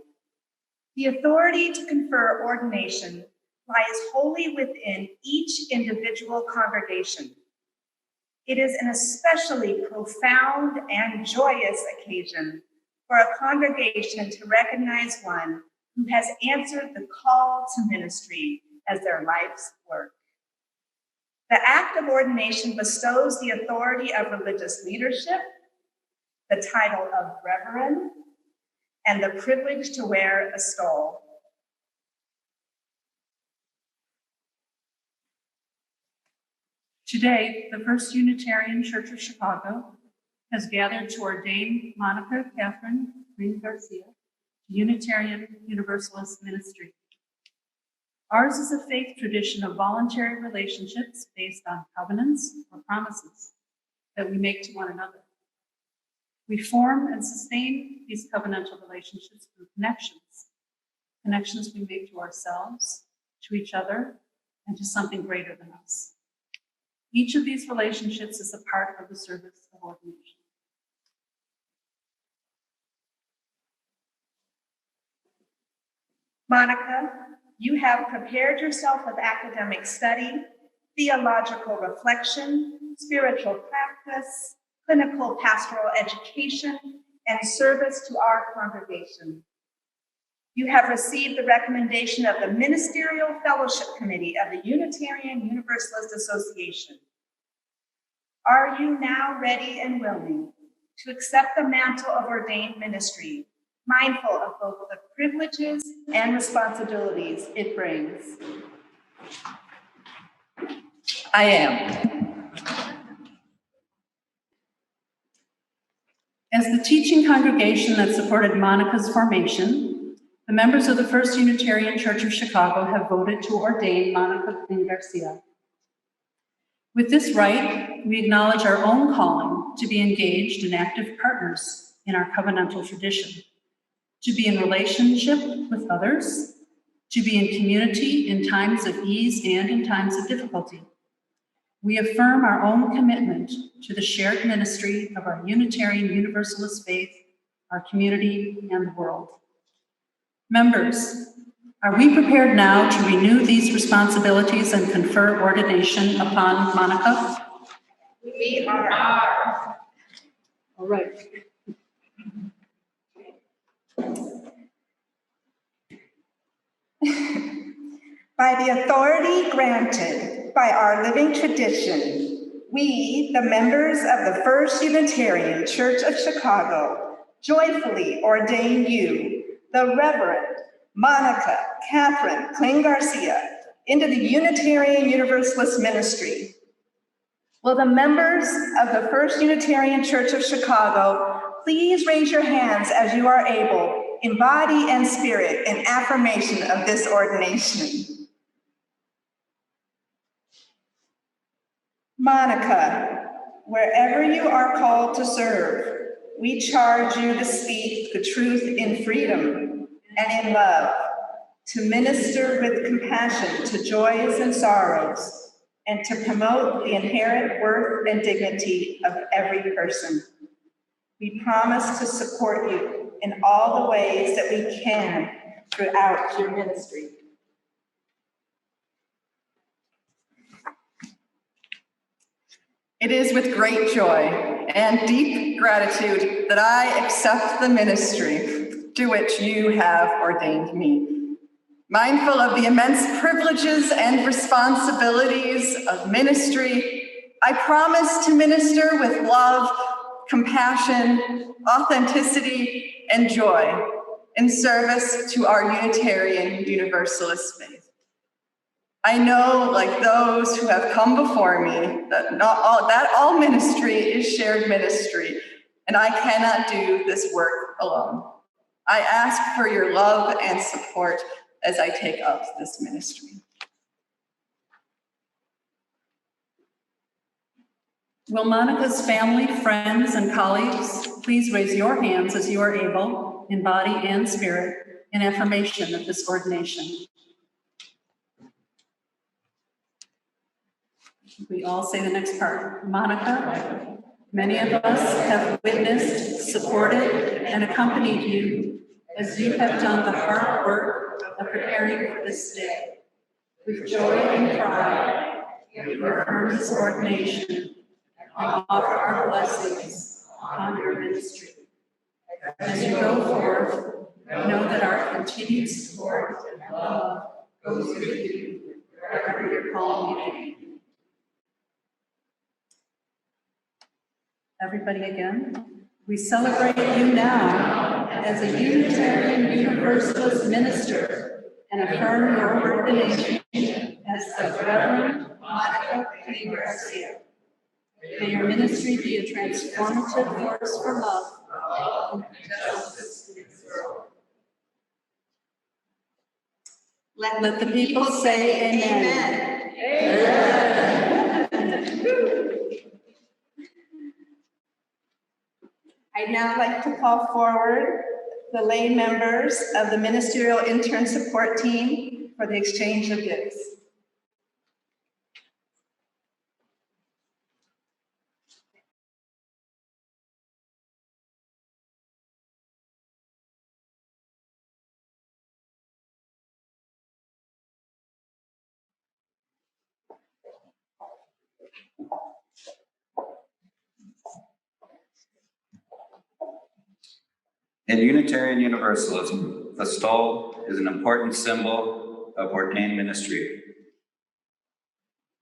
The authority to confer ordination lies wholly within each individual congregation. It is an especially profound and joyous occasion for a congregation to recognize one who has answered the call to ministry as their life's work. The act of ordination bestows the authority of religious leadership, the title of reverend, and the privilege to wear a stole. Today, the First Unitarian Church of Chicago has gathered to ordain Monica Kling-Garcia to Unitarian Universalist ministry. Ours is a faith tradition of voluntary relationships based on covenants or promises that we make to one another. We form and sustain these covenantal relationships through connections we make to ourselves, to each other, and to something greater than us. Each of these relationships is a part of the service of ordination. Monica, you have prepared yourself with academic study, theological reflection, spiritual practice, clinical pastoral education, and service to our congregation. You have received the recommendation of the Ministerial Fellowship Committee of the Unitarian Universalist Association. Are you now ready and willing to accept the mantle of ordained ministry, mindful of both the privileges and responsibilities it brings? I am. As the teaching congregation that supported Monica's formation, the members of the First Unitarian Church of Chicago have voted to ordain Monica Kling-Garcia. With this rite, we acknowledge our own calling to be engaged and active partners in our covenantal tradition, to be in relationship with others, to be in community in times of ease and in times of difficulty. We affirm our own commitment to the shared ministry of our Unitarian Universalist faith, our community, and the world. Members, are we prepared now to renew these responsibilities and confer ordination upon Monica? We are. All right. By the authority granted by our living tradition, we, the members of the First Unitarian Church of Chicago, joyfully ordain you, the Reverend Monica Kling-Garcia, into the Unitarian Universalist ministry. Will the members of the First Unitarian Church of Chicago please raise your hands as you are able, in body and spirit, in affirmation of this ordination? Monica, wherever you are called to serve, we charge you to speak the truth in freedom and in love, to minister with compassion to joys and sorrows, and to promote the inherent worth and dignity of every person. We promise to support you in all the ways that we can throughout your ministry. It is with great joy and deep gratitude that I accept the ministry to which you have ordained me. Mindful of the immense privileges and responsibilities of ministry, I promise to minister with love, compassion, authenticity, and joy in service to our Unitarian Universalist faith. I know, like those who have come before me, that all ministry is shared ministry, and I cannot do this work alone. I ask for your love and support as I take up this ministry. Will Monica's family, friends, and colleagues please raise your hands as you are able, in body and spirit, in affirmation of this ordination? We all say the next part. Monica, many of us have witnessed, supported, and accompanied you as you have done the hard work of preparing for this day. With joy and pride, we affirm this ordination and offer our blessings on your ministry. As you go forth, know that our continued support and love goes with you wherever you're calling you to be. Everybody again, we celebrate you now as a Unitarian Universalist minister and affirm your ordination as the Reverend Monica Kling-Garcia. May your ministry be a transformative force for love and justice in this world. Let the people say amen. Amen. I'd now like to call forward the lay members of the Ministerial Intern Support Team for the exchange of gifts. In Unitarian Universalism, the stole is an important symbol of ordained ministry,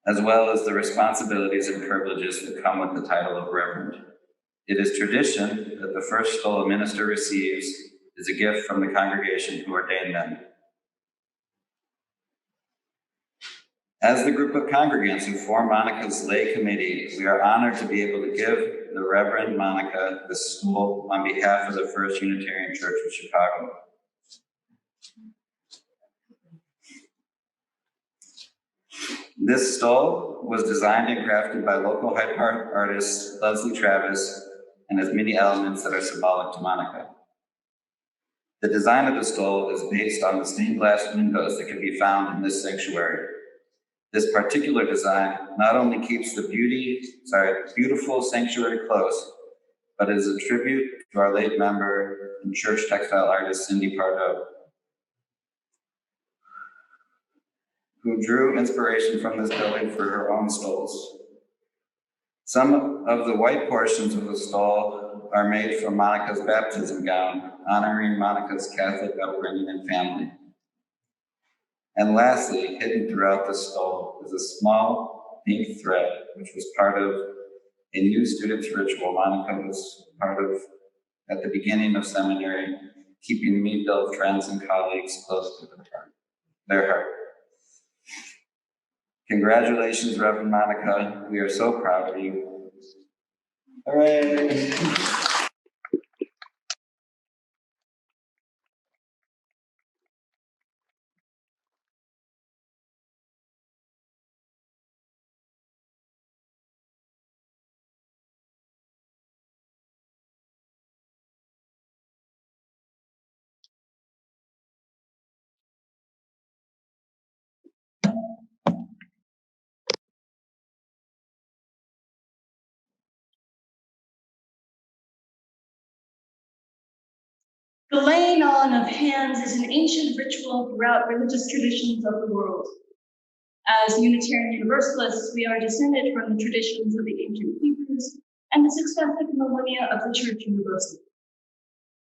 as well as the responsibilities and privileges that come with the title of Reverend. It is tradition that the first stole a minister receives is a gift from the congregation who ordained them. As the group of congregants who form Monica's lay committee, we are honored to be able to give the Reverend Monica the stole on behalf of the First Unitarian Church of Chicago. This stole was designed and crafted by local Hyde Park artist Leslie Travis and has many elements that are symbolic to Monica. The design of the stole is based on the stained glass windows that can be found in this sanctuary. This particular design not only keeps the beautiful sanctuary close, but is a tribute to our late member and church textile artist, Cindy Pardo, who drew inspiration from this building for her own stoles. Some of the white portions of the stole are made from Monica's baptism gown, honoring Monica's Catholic upbringing and family. And lastly, hidden throughout the stole is a small pink thread, which was part of a new student's ritual Monica was part of at the beginning of seminary, keeping me-built friends and colleagues close to their heart. Congratulations, Reverend Monica. We are so proud of you. Hooray! The laying on of hands is an ancient ritual throughout religious traditions of the world. As Unitarian Universalists, we are descended from the traditions of the ancient Hebrews and the successive millennia of the Church Universal.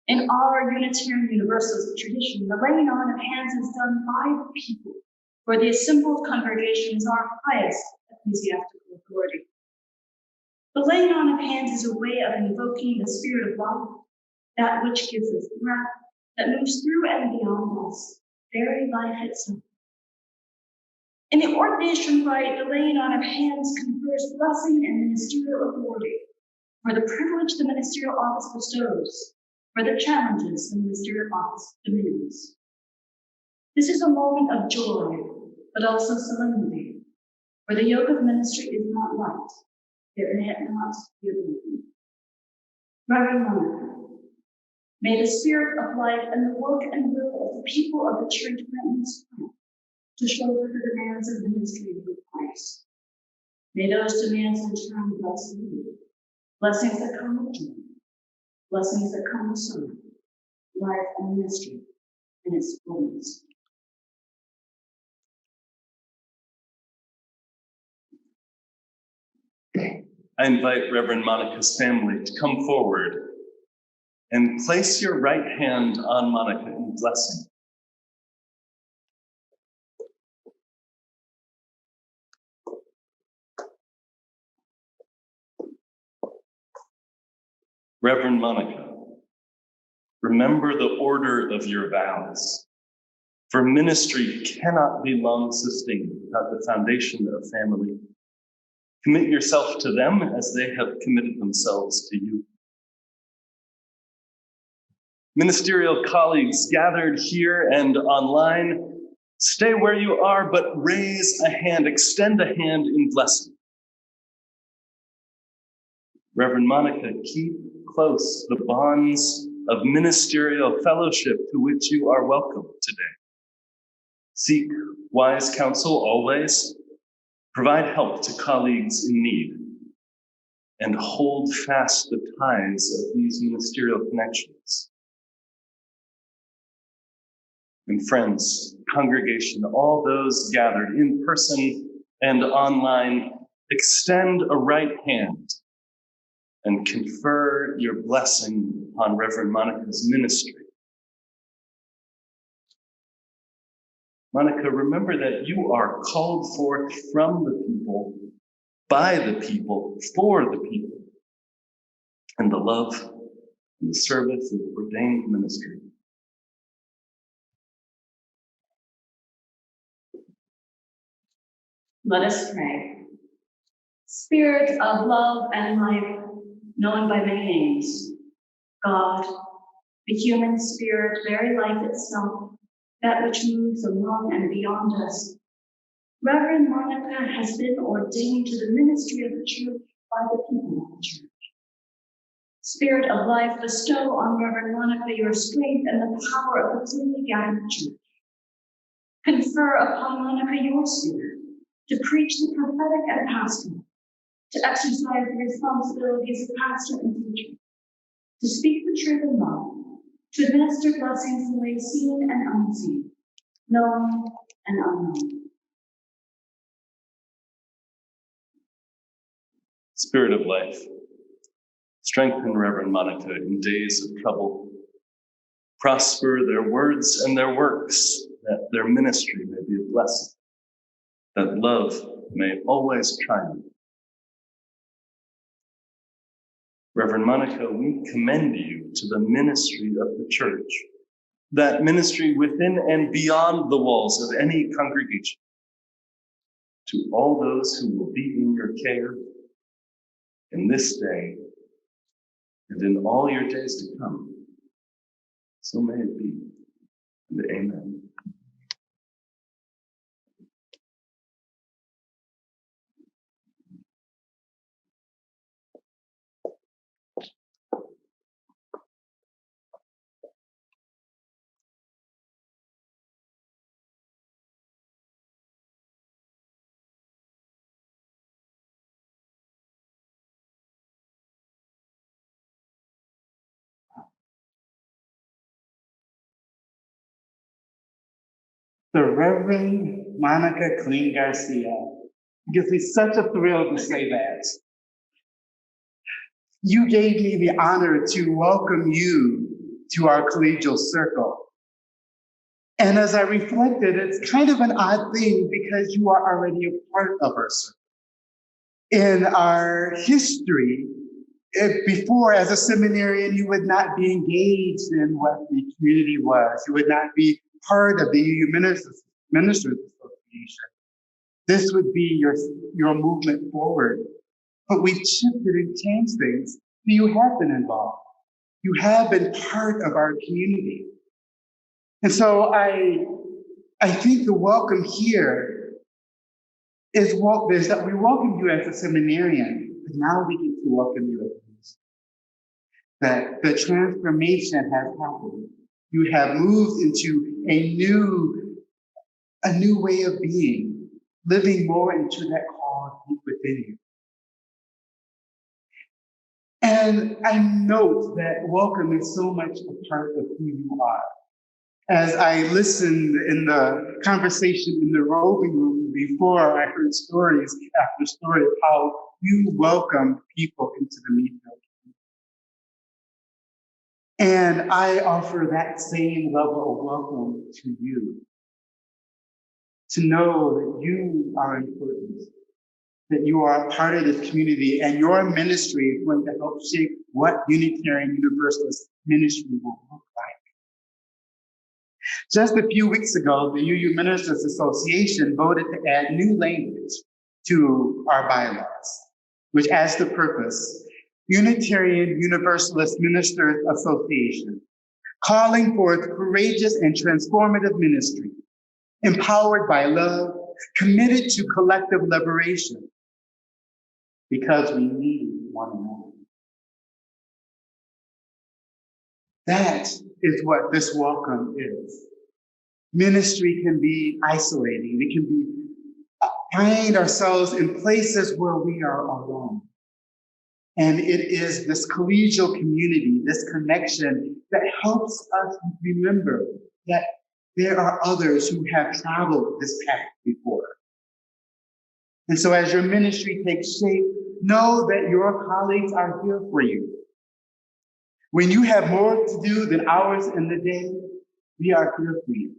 In our Unitarian Universalist tradition, the laying on of hands is done by the people, where the assembled congregation is our highest ecclesiastical authority. The laying on of hands is a way of invoking the spirit of life, that which gives us breath, that moves through and beyond us, very life itself. In the ordination rite, the laying on of hands confers blessing and ministerial authority for the privilege the ministerial office bestows, for the challenges the ministerial office demands. This is a moment of joy, but also solemnity, where the yoke of ministry is not light, yet not given. Reverend Monica, may the spirit of life and the work and will of the people of the church grant you strength to shoulder the demands of ministry with Christ. May those demands in turn bless you. Blessings that come with joy, blessings that come with sorrow, life and ministry in its fullness. I invite Reverend Monica's family to come forward and place your right hand on Monica in blessing. Reverend Monica, remember the order of your vows. For ministry cannot be long sustained without the foundation of family. Commit yourself to them as they have committed themselves to you. Ministerial colleagues gathered here and online, stay where you are, but raise a hand, extend a hand in blessing. Reverend Monica, keep close the bonds of ministerial fellowship to which you are welcome today. Seek wise counsel always, provide help to colleagues in need, and hold fast the ties of these ministerial connections. And friends, congregation, all those gathered in person and online, extend a right hand and confer your blessing upon Reverend Monica's ministry. Monica, remember that you are called forth from the people, by the people, for the people, and the love and the service of the ordained ministry. Let us pray. Spirit of love and life, known by many names, God, the human spirit, very life itself, that which moves among and beyond us. Reverend Monica has been ordained to the ministry of the church by the people of the church. Spirit of life, bestow on Reverend Monica your strength and the power of the freely gathered church. Confer upon Monica your spirit to preach the prophetic and pastoral, to exercise the responsibilities of pastor and teacher, to speak the truth in love, to administer blessings in ways seen and unseen, known and unknown. Spirit of life, strengthen Reverend Monica in days of trouble. Prosper their words and their works, that their ministry may be a blessing, that love may always triumph. Reverend Monica, we commend you to the ministry of the church, that ministry within and beyond the walls of any congregation. To all those who will be in your care in this day and in all your days to come, so may it be. And amen. The Reverend Monica Kling-Garcia. It gives me such a thrill to say that. You gave me the honor to welcome you to our collegial circle. And as I reflected, it's kind of an odd thing because you are already a part of our circle. In our history, before as a seminarian, you would not be engaged in what the community was. You would not be part of the EU Ministers Association. This would be your movement forward. But we've shifted and changed things. You have been involved. You have been part of our community. And so I think the welcome here is that we welcome you as a seminarian, but now we get to welcome you as a priest. That the transformation has happened. You have moved into a new way of being, living more into that call deep within within you. And I note that welcome is so much a part of who you are. As I listened in the conversation in the roving room before, I heard stories after story of how you welcome people into the meeting. And I offer that same level of welcome to you. To know that you are important, that you are a part of this community, and your ministry is going to help shape what Unitarian Universalist ministry will look like. Just a few weeks ago, the UU Ministers Association voted to add new language to our bylaws, which adds the purpose, Unitarian Universalist Ministers Association, calling forth courageous and transformative ministry, empowered by love, committed to collective liberation, because we need one another. That is what this welcome is. Ministry can be isolating. We can be find ourselves in places where we are alone. And it is this collegial community, this connection that helps us remember that there are others who have traveled this path before. And so as your ministry takes shape, know that your colleagues are here for you. When you have more to do than hours in the day, we are here for you.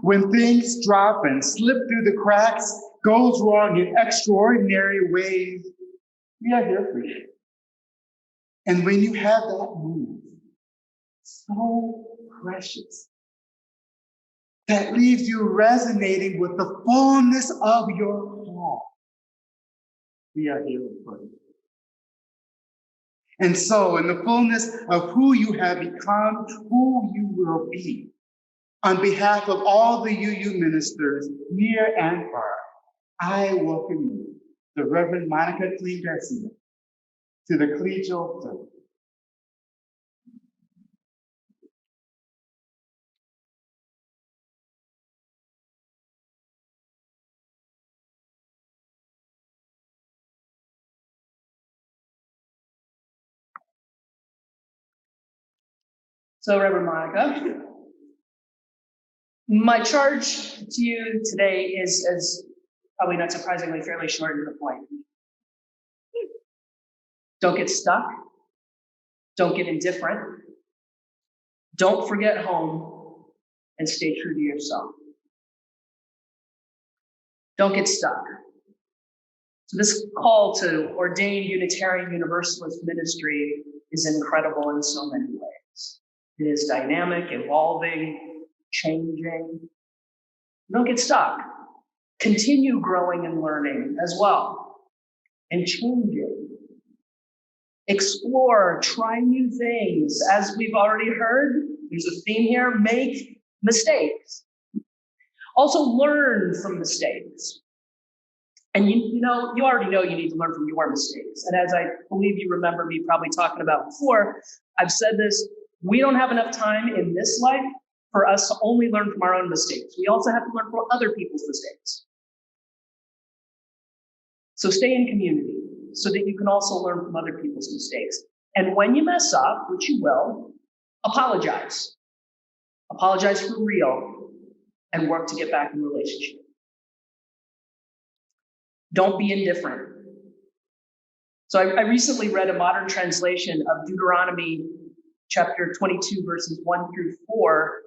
When things drop and slip through the cracks, goes wrong in extraordinary ways, we are here for you. And when you have that moment, so precious, that leaves you resonating with the fullness of your call, we are here for you. And so, in the fullness of who you have become, who you will be, on behalf of all the UU ministers, near and far, I welcome you, the Reverend Monica Kling-Garcia, to the collegial circle. So, Reverend Monica, my charge to you today is probably not surprisingly fairly short and to the point. Don't get stuck. Don't get indifferent. Don't forget home and stay true to yourself. Don't get stuck. So this call to ordain Unitarian Universalist ministry is incredible in so many ways. It is dynamic, evolving, changing. Don't get stuck. Continue growing and learning as well, and changing. Explore, try new things. As we've already heard, there's a theme here, make mistakes. Also learn from mistakes. And you already know you need to learn from your mistakes. And as I believe you remember me probably talking about before, I've said this, we don't have enough time in this life for us to only learn from our own mistakes. We also have to learn from other people's mistakes. So stay in community so that you can also learn from other people's mistakes. And when you mess up, which you will, apologize. Apologize for real and work to get back in relationship. Don't be indifferent. So I recently read a modern translation of Deuteronomy chapter 22, verses 1 through 4.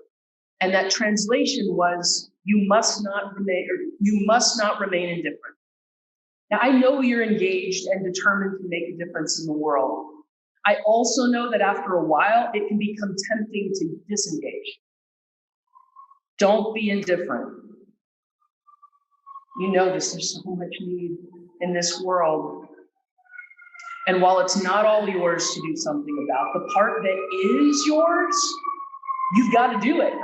And that translation was, you must not remain indifferent. Now, I know you're engaged and determined to make a difference in the world. I also know that after a while, it can become tempting to disengage. Don't be indifferent. You know this, there's so much need in this world. And while it's not all yours to do something about, the part that is yours, you've got to do it.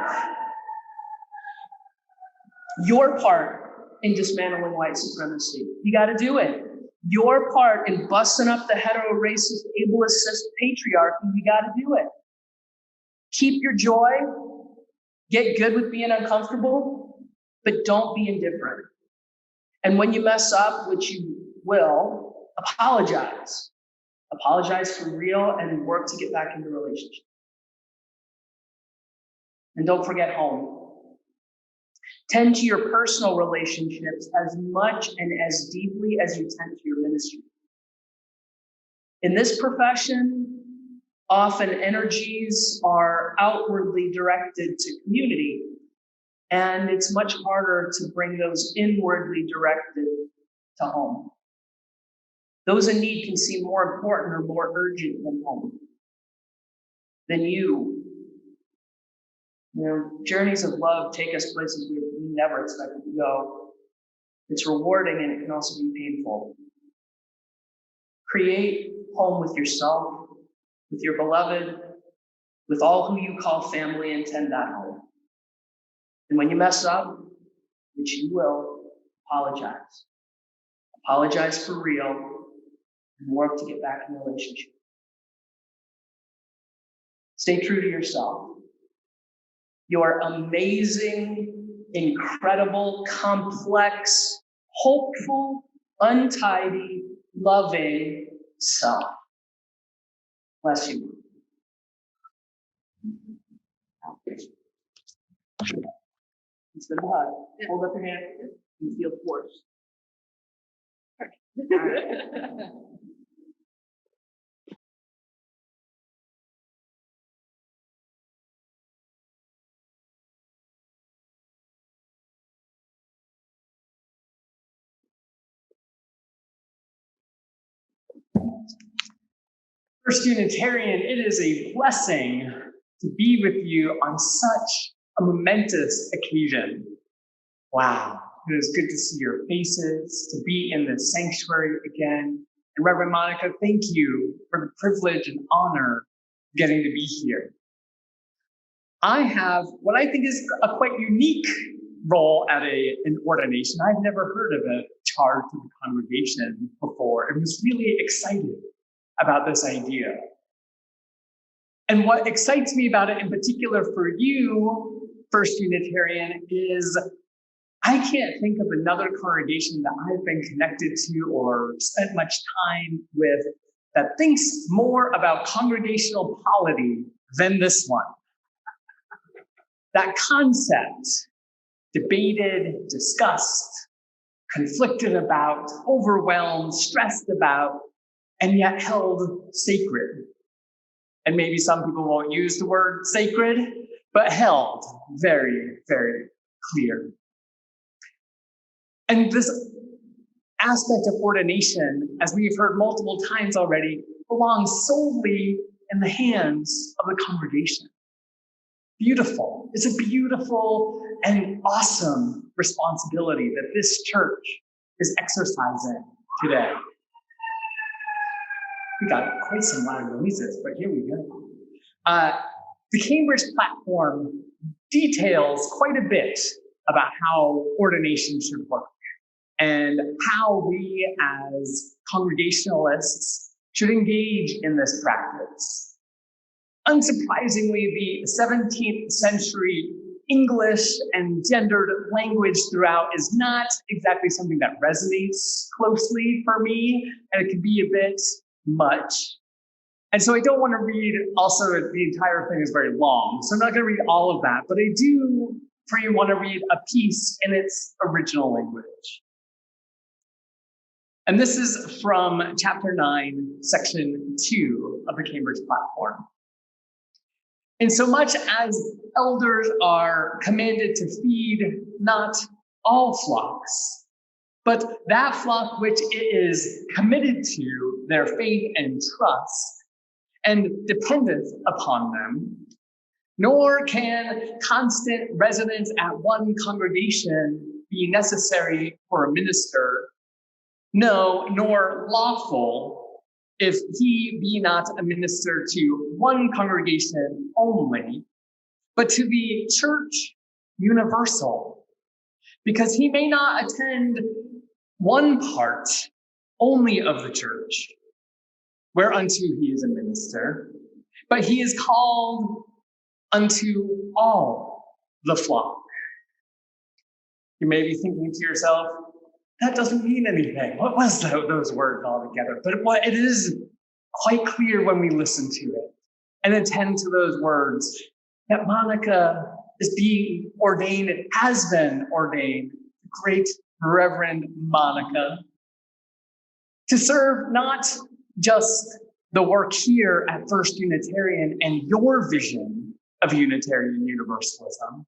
Your part in dismantling white supremacy, you got to do it. Your part in busting up the hetero-racist, ableist patriarchy, you got to do it. Keep your joy, get good with being uncomfortable, but don't be indifferent. And when you mess up, which you will, apologize. Apologize for real and work to get back into relationship. And don't forget home. Tend to your personal relationships as much and as deeply as you tend to your ministry. In this profession, often energies are outwardly directed to community, and it's much harder to bring those inwardly directed to home. Those in need can seem more important or more urgent than home, than you. Journeys of love take us places we never expected to go. It's rewarding and it can also be painful. Create home with yourself, with your beloved, with all who you call family, and tend that home. And when you mess up, which you will, apologize. Apologize for real and work to get back in a relationship. Stay true to yourself. Your amazing, incredible, complex, hopeful, untidy, loving self. Bless you. It's the hug. Hold up your hand and feel force. First Unitarian, it is a blessing to be with you on such a momentous occasion. Wow, it is good to see your faces, to be in the sanctuary again. And Reverend Monica, thank you for the privilege and honor of getting to be here. I have what I think is a quite unique role at an ordination. I've never heard of a charge to the congregation before and was really excited about this idea. And what excites me about it in particular for you, First Unitarian, is I can't think of another congregation that I've been connected to or spent much time with that thinks more about congregational polity than this one. That concept, debated, discussed, conflicted about, overwhelmed, stressed about, and yet held sacred. And maybe some people won't use the word sacred, but held very, very clear. And this aspect of ordination, as we've heard multiple times already, belongs solely in the hands of the congregation. Beautiful. It's a beautiful and awesome responsibility that this church is exercising today. We got quite some loud noises, but here we go. The Cambridge platform details quite a bit about how ordination should work and how we as Congregationalists should engage in this practice. Unsurprisingly, the 17th century English and gendered language throughout is not exactly something that resonates closely for me, and it can be a bit much. And so I don't want to read, also the entire thing is very long, so I'm not going to read all of that, but I do for you want to read a piece in its original language. And this is from chapter 9, section 2 of the Cambridge platform. In so much as elders are commanded to feed not all flocks, but that flock which it is committed to their faith and trust and dependence upon them, nor can constant residence at one congregation be necessary for a minister, no, nor lawful, if he be not a minister to one congregation only, but to the church universal, because he may not attend one part only of the church, whereunto he is a minister, but he is called unto all the flock. You may be thinking to yourself, that doesn't mean anything. What was those words all together? But it is quite clear when we listen to it and attend to those words that Monica is being ordained and has been ordained, great Reverend Monica, to serve not just the work here at First Unitarian and your vision of Unitarian Universalism,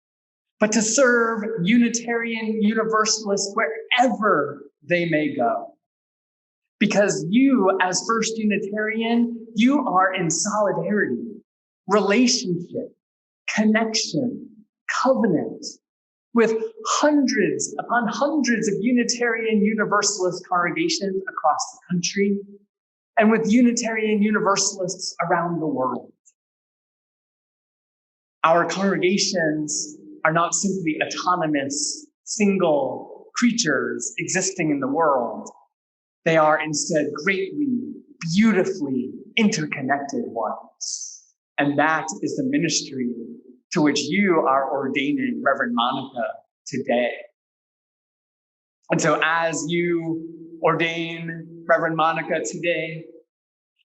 but to serve Unitarian Universalists wherever they may go. Because you, as First Unitarian, you are in solidarity, relationship, connection, covenant with hundreds upon hundreds of Unitarian Universalist congregations across the country and with Unitarian Universalists around the world. Our congregations are not simply autonomous, single creatures existing in the world. They are instead greatly, beautifully interconnected ones. And that is the ministry to which you are ordaining Reverend Monica today. And so as you ordain Reverend Monica today,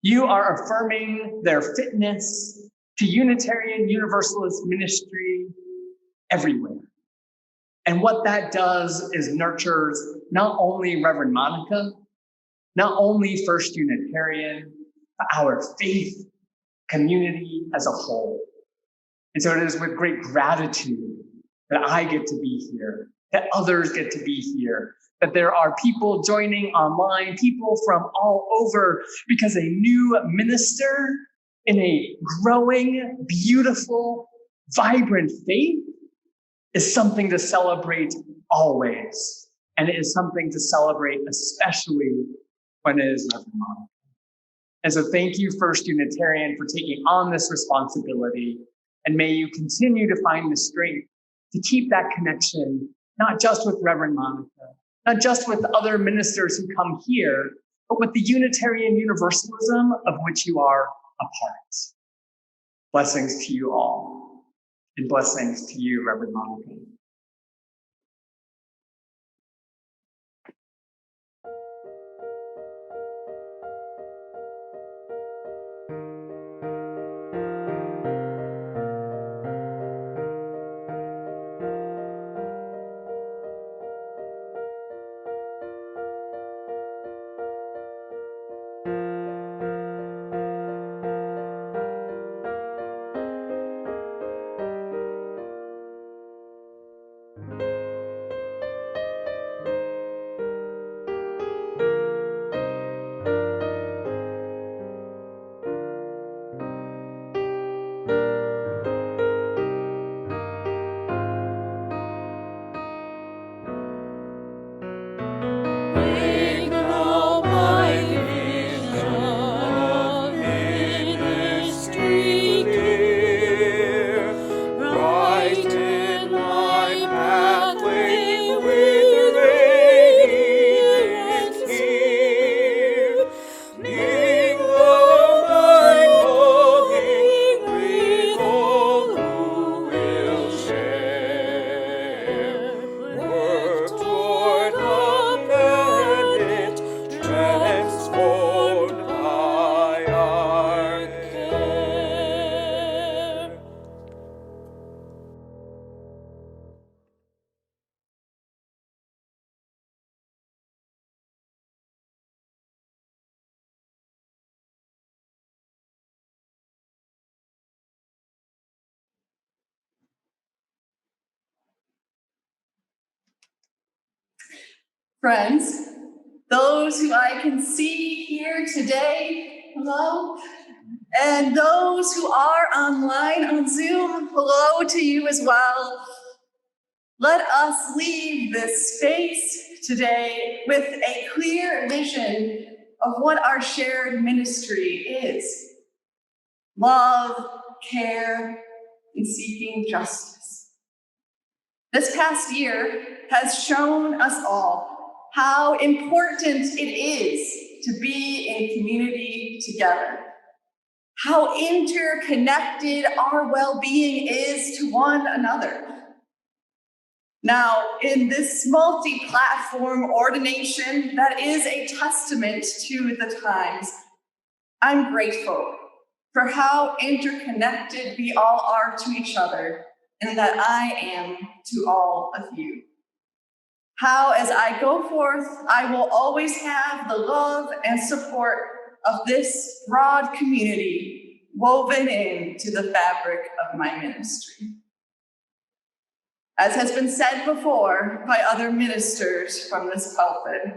you are affirming their fitness to Unitarian Universalist ministry everywhere. And what that does is nurtures not only Reverend Monica, not only First Unitarian, but our faith community as a whole. And so it is with great gratitude that I get to be here, that others get to be here, that there are people joining online, people from all over, because a new minister in a growing, beautiful, vibrant faith is something to celebrate always. And it is something to celebrate especially when it is Reverend Monica. And so thank you, First Unitarian, for taking on this responsibility. And may you continue to find the strength to keep that connection, not just with Reverend Monica, not just with other ministers who come here, but with the Unitarian Universalism of which you are a part. Blessings to you all, and blessings to you, Reverend Monica. Friends, those who I can see here today, hello, and those who are online on Zoom, hello to you as well. Let us leave this space today with a clear vision of what our shared ministry is. Love, care, and seeking justice. This past year has shown us all how important it is to be in community together, how interconnected our well-being is to one another. Now, in this multi-platform ordination that is a testament to the times, I'm grateful for how interconnected we all are to each other and that I am to all of you. How, as I go forth, I will always have the love and support of this broad community woven into the fabric of my ministry. As has been said before by other ministers from this pulpit,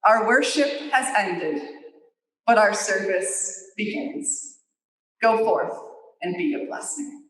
our worship has ended, but our service begins. Go forth and be a blessing.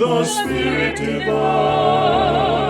the Spirit divine.